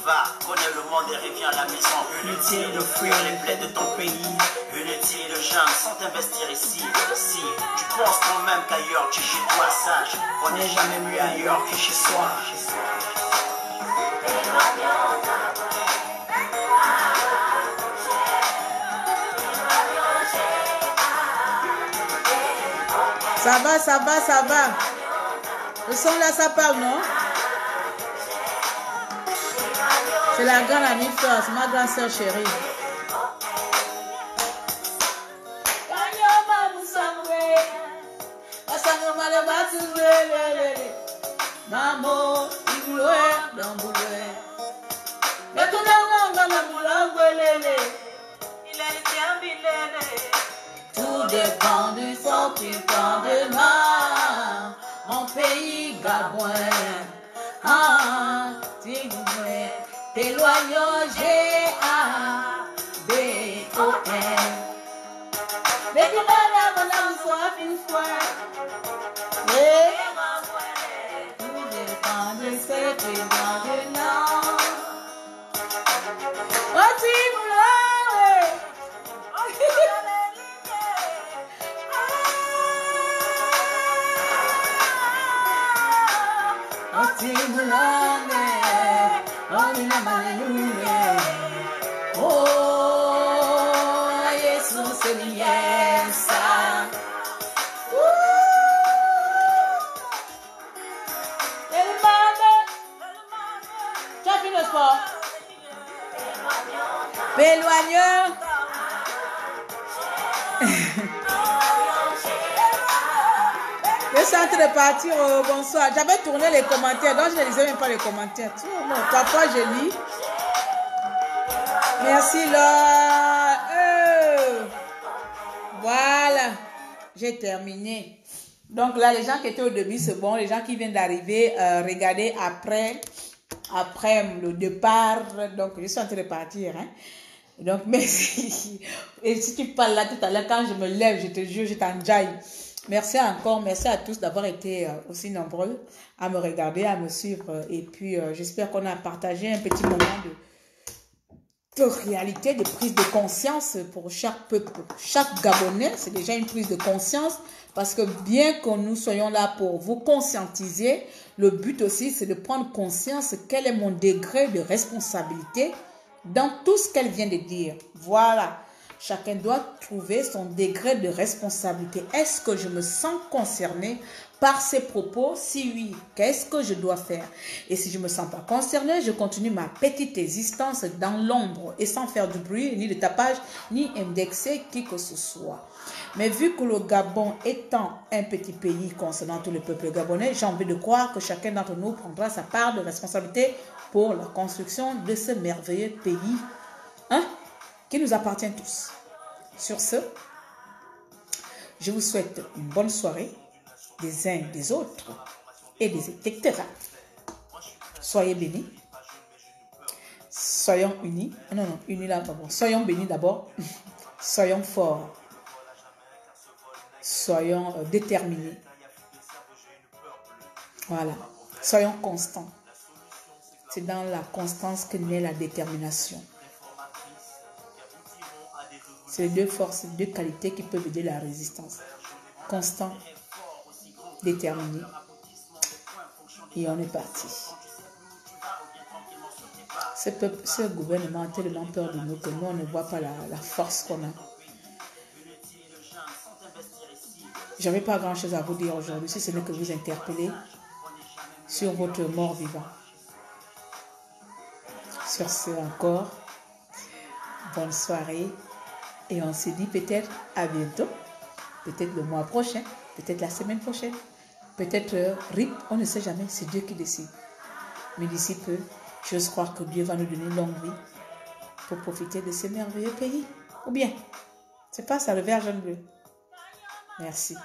Va, connais le monde et reviens à la maison. Inutile de fuir les plaies de ton pays. Inutile de jeunes sans t'investir ici. Si tu penses quand même qu'ailleurs tu es chez toi, sage. On n'est jamais mieux ailleurs que chez soi. Ça va, ça va, ça va. Le son là, ça parle, non? C'est la grande amie Fleur, c'est ma grande soeur chérie. Maman, il voulait dans le boulet. Mais tout le monde dans le boulet, il est bien. Tout dépend du sort tu prends de moi, mon pays Gabon. Ah, tu voulais t'éloigner, G-A-B-O-N. Mais tu m'as dit, mon soif une fois. Tout dépend de ce que tu prends de moi. Oh, tu voulais. Oh, Jesus, yes. Tu as fini le sport? Péloigneux. Je suis en train de partir au bonsoir. J'avais tourné les commentaires, donc je ne lisais même pas les commentaires. Non, parfois je lis. Merci Laure. Voilà, j'ai terminé. Donc là, les gens qui étaient au début, c'est bon. Les gens qui viennent d'arriver, regardez après le départ. Donc, je suis en train de partir. Hein. Donc, merci. Et si tu parles là tout à l'heure, quand je me lève, je te jure, je t'enjaille. Merci encore, merci à tous d'avoir été aussi nombreux à me regarder, à me suivre. Et puis, j'espère qu'on a partagé un petit moment de réalité, de prise de conscience pour chaque peuple, chaque Gabonais. C'est déjà une prise de conscience parce que bien que nous soyons là pour vous conscientiser, le but aussi, c'est de prendre conscience quel est mon degré de responsabilité dans tout ce qu'elle vient de dire. Voilà. Chacun doit trouver son degré de responsabilité. Est-ce que je me sens concerné par ces propos? Si oui, qu'est-ce que je dois faire? Et si je ne me sens pas concerné, je continue ma petite existence dans l'ombre et sans faire du bruit, ni de tapage, ni indexer qui que ce soit. Mais vu que le Gabon étant un petit pays concernant tout le peuple gabonais, j'ai envie de croire que chacun d'entre nous prendra sa part de responsabilité pour la construction de ce merveilleux pays. Hein? Qui nous appartient tous. Sur ce, je vous souhaite une bonne soirée des uns des autres et des etc. Soyez bénis. Soyons unis. Non, unis là, pas bon. Soyons bénis d'abord. Soyons forts. Soyons déterminés. Voilà. Soyons constants. C'est dans la constance que naît la détermination. C'est les deux forces, les deux qualités qui peuvent aider la résistance. Constant, déterminé. Et on est parti. Ce gouvernement a tellement peur de nous que nous, on ne voit pas la force qu'on a. Je n'avais pas grand-chose à vous dire aujourd'hui, si ce n'est que vous interpeller sur votre mort vivant. Sur ce encore, bonne soirée. Et on se dit peut-être à bientôt, peut-être le mois prochain, peut-être la semaine prochaine, peut-être RIP, on ne sait jamais, c'est Dieu qui décide. Mais d'ici peu, j'ose croire que Dieu va nous donner longue vie pour profiter de ce merveilleux pays. Ou bien, c'est pas ça le vert jaune bleu. Merci.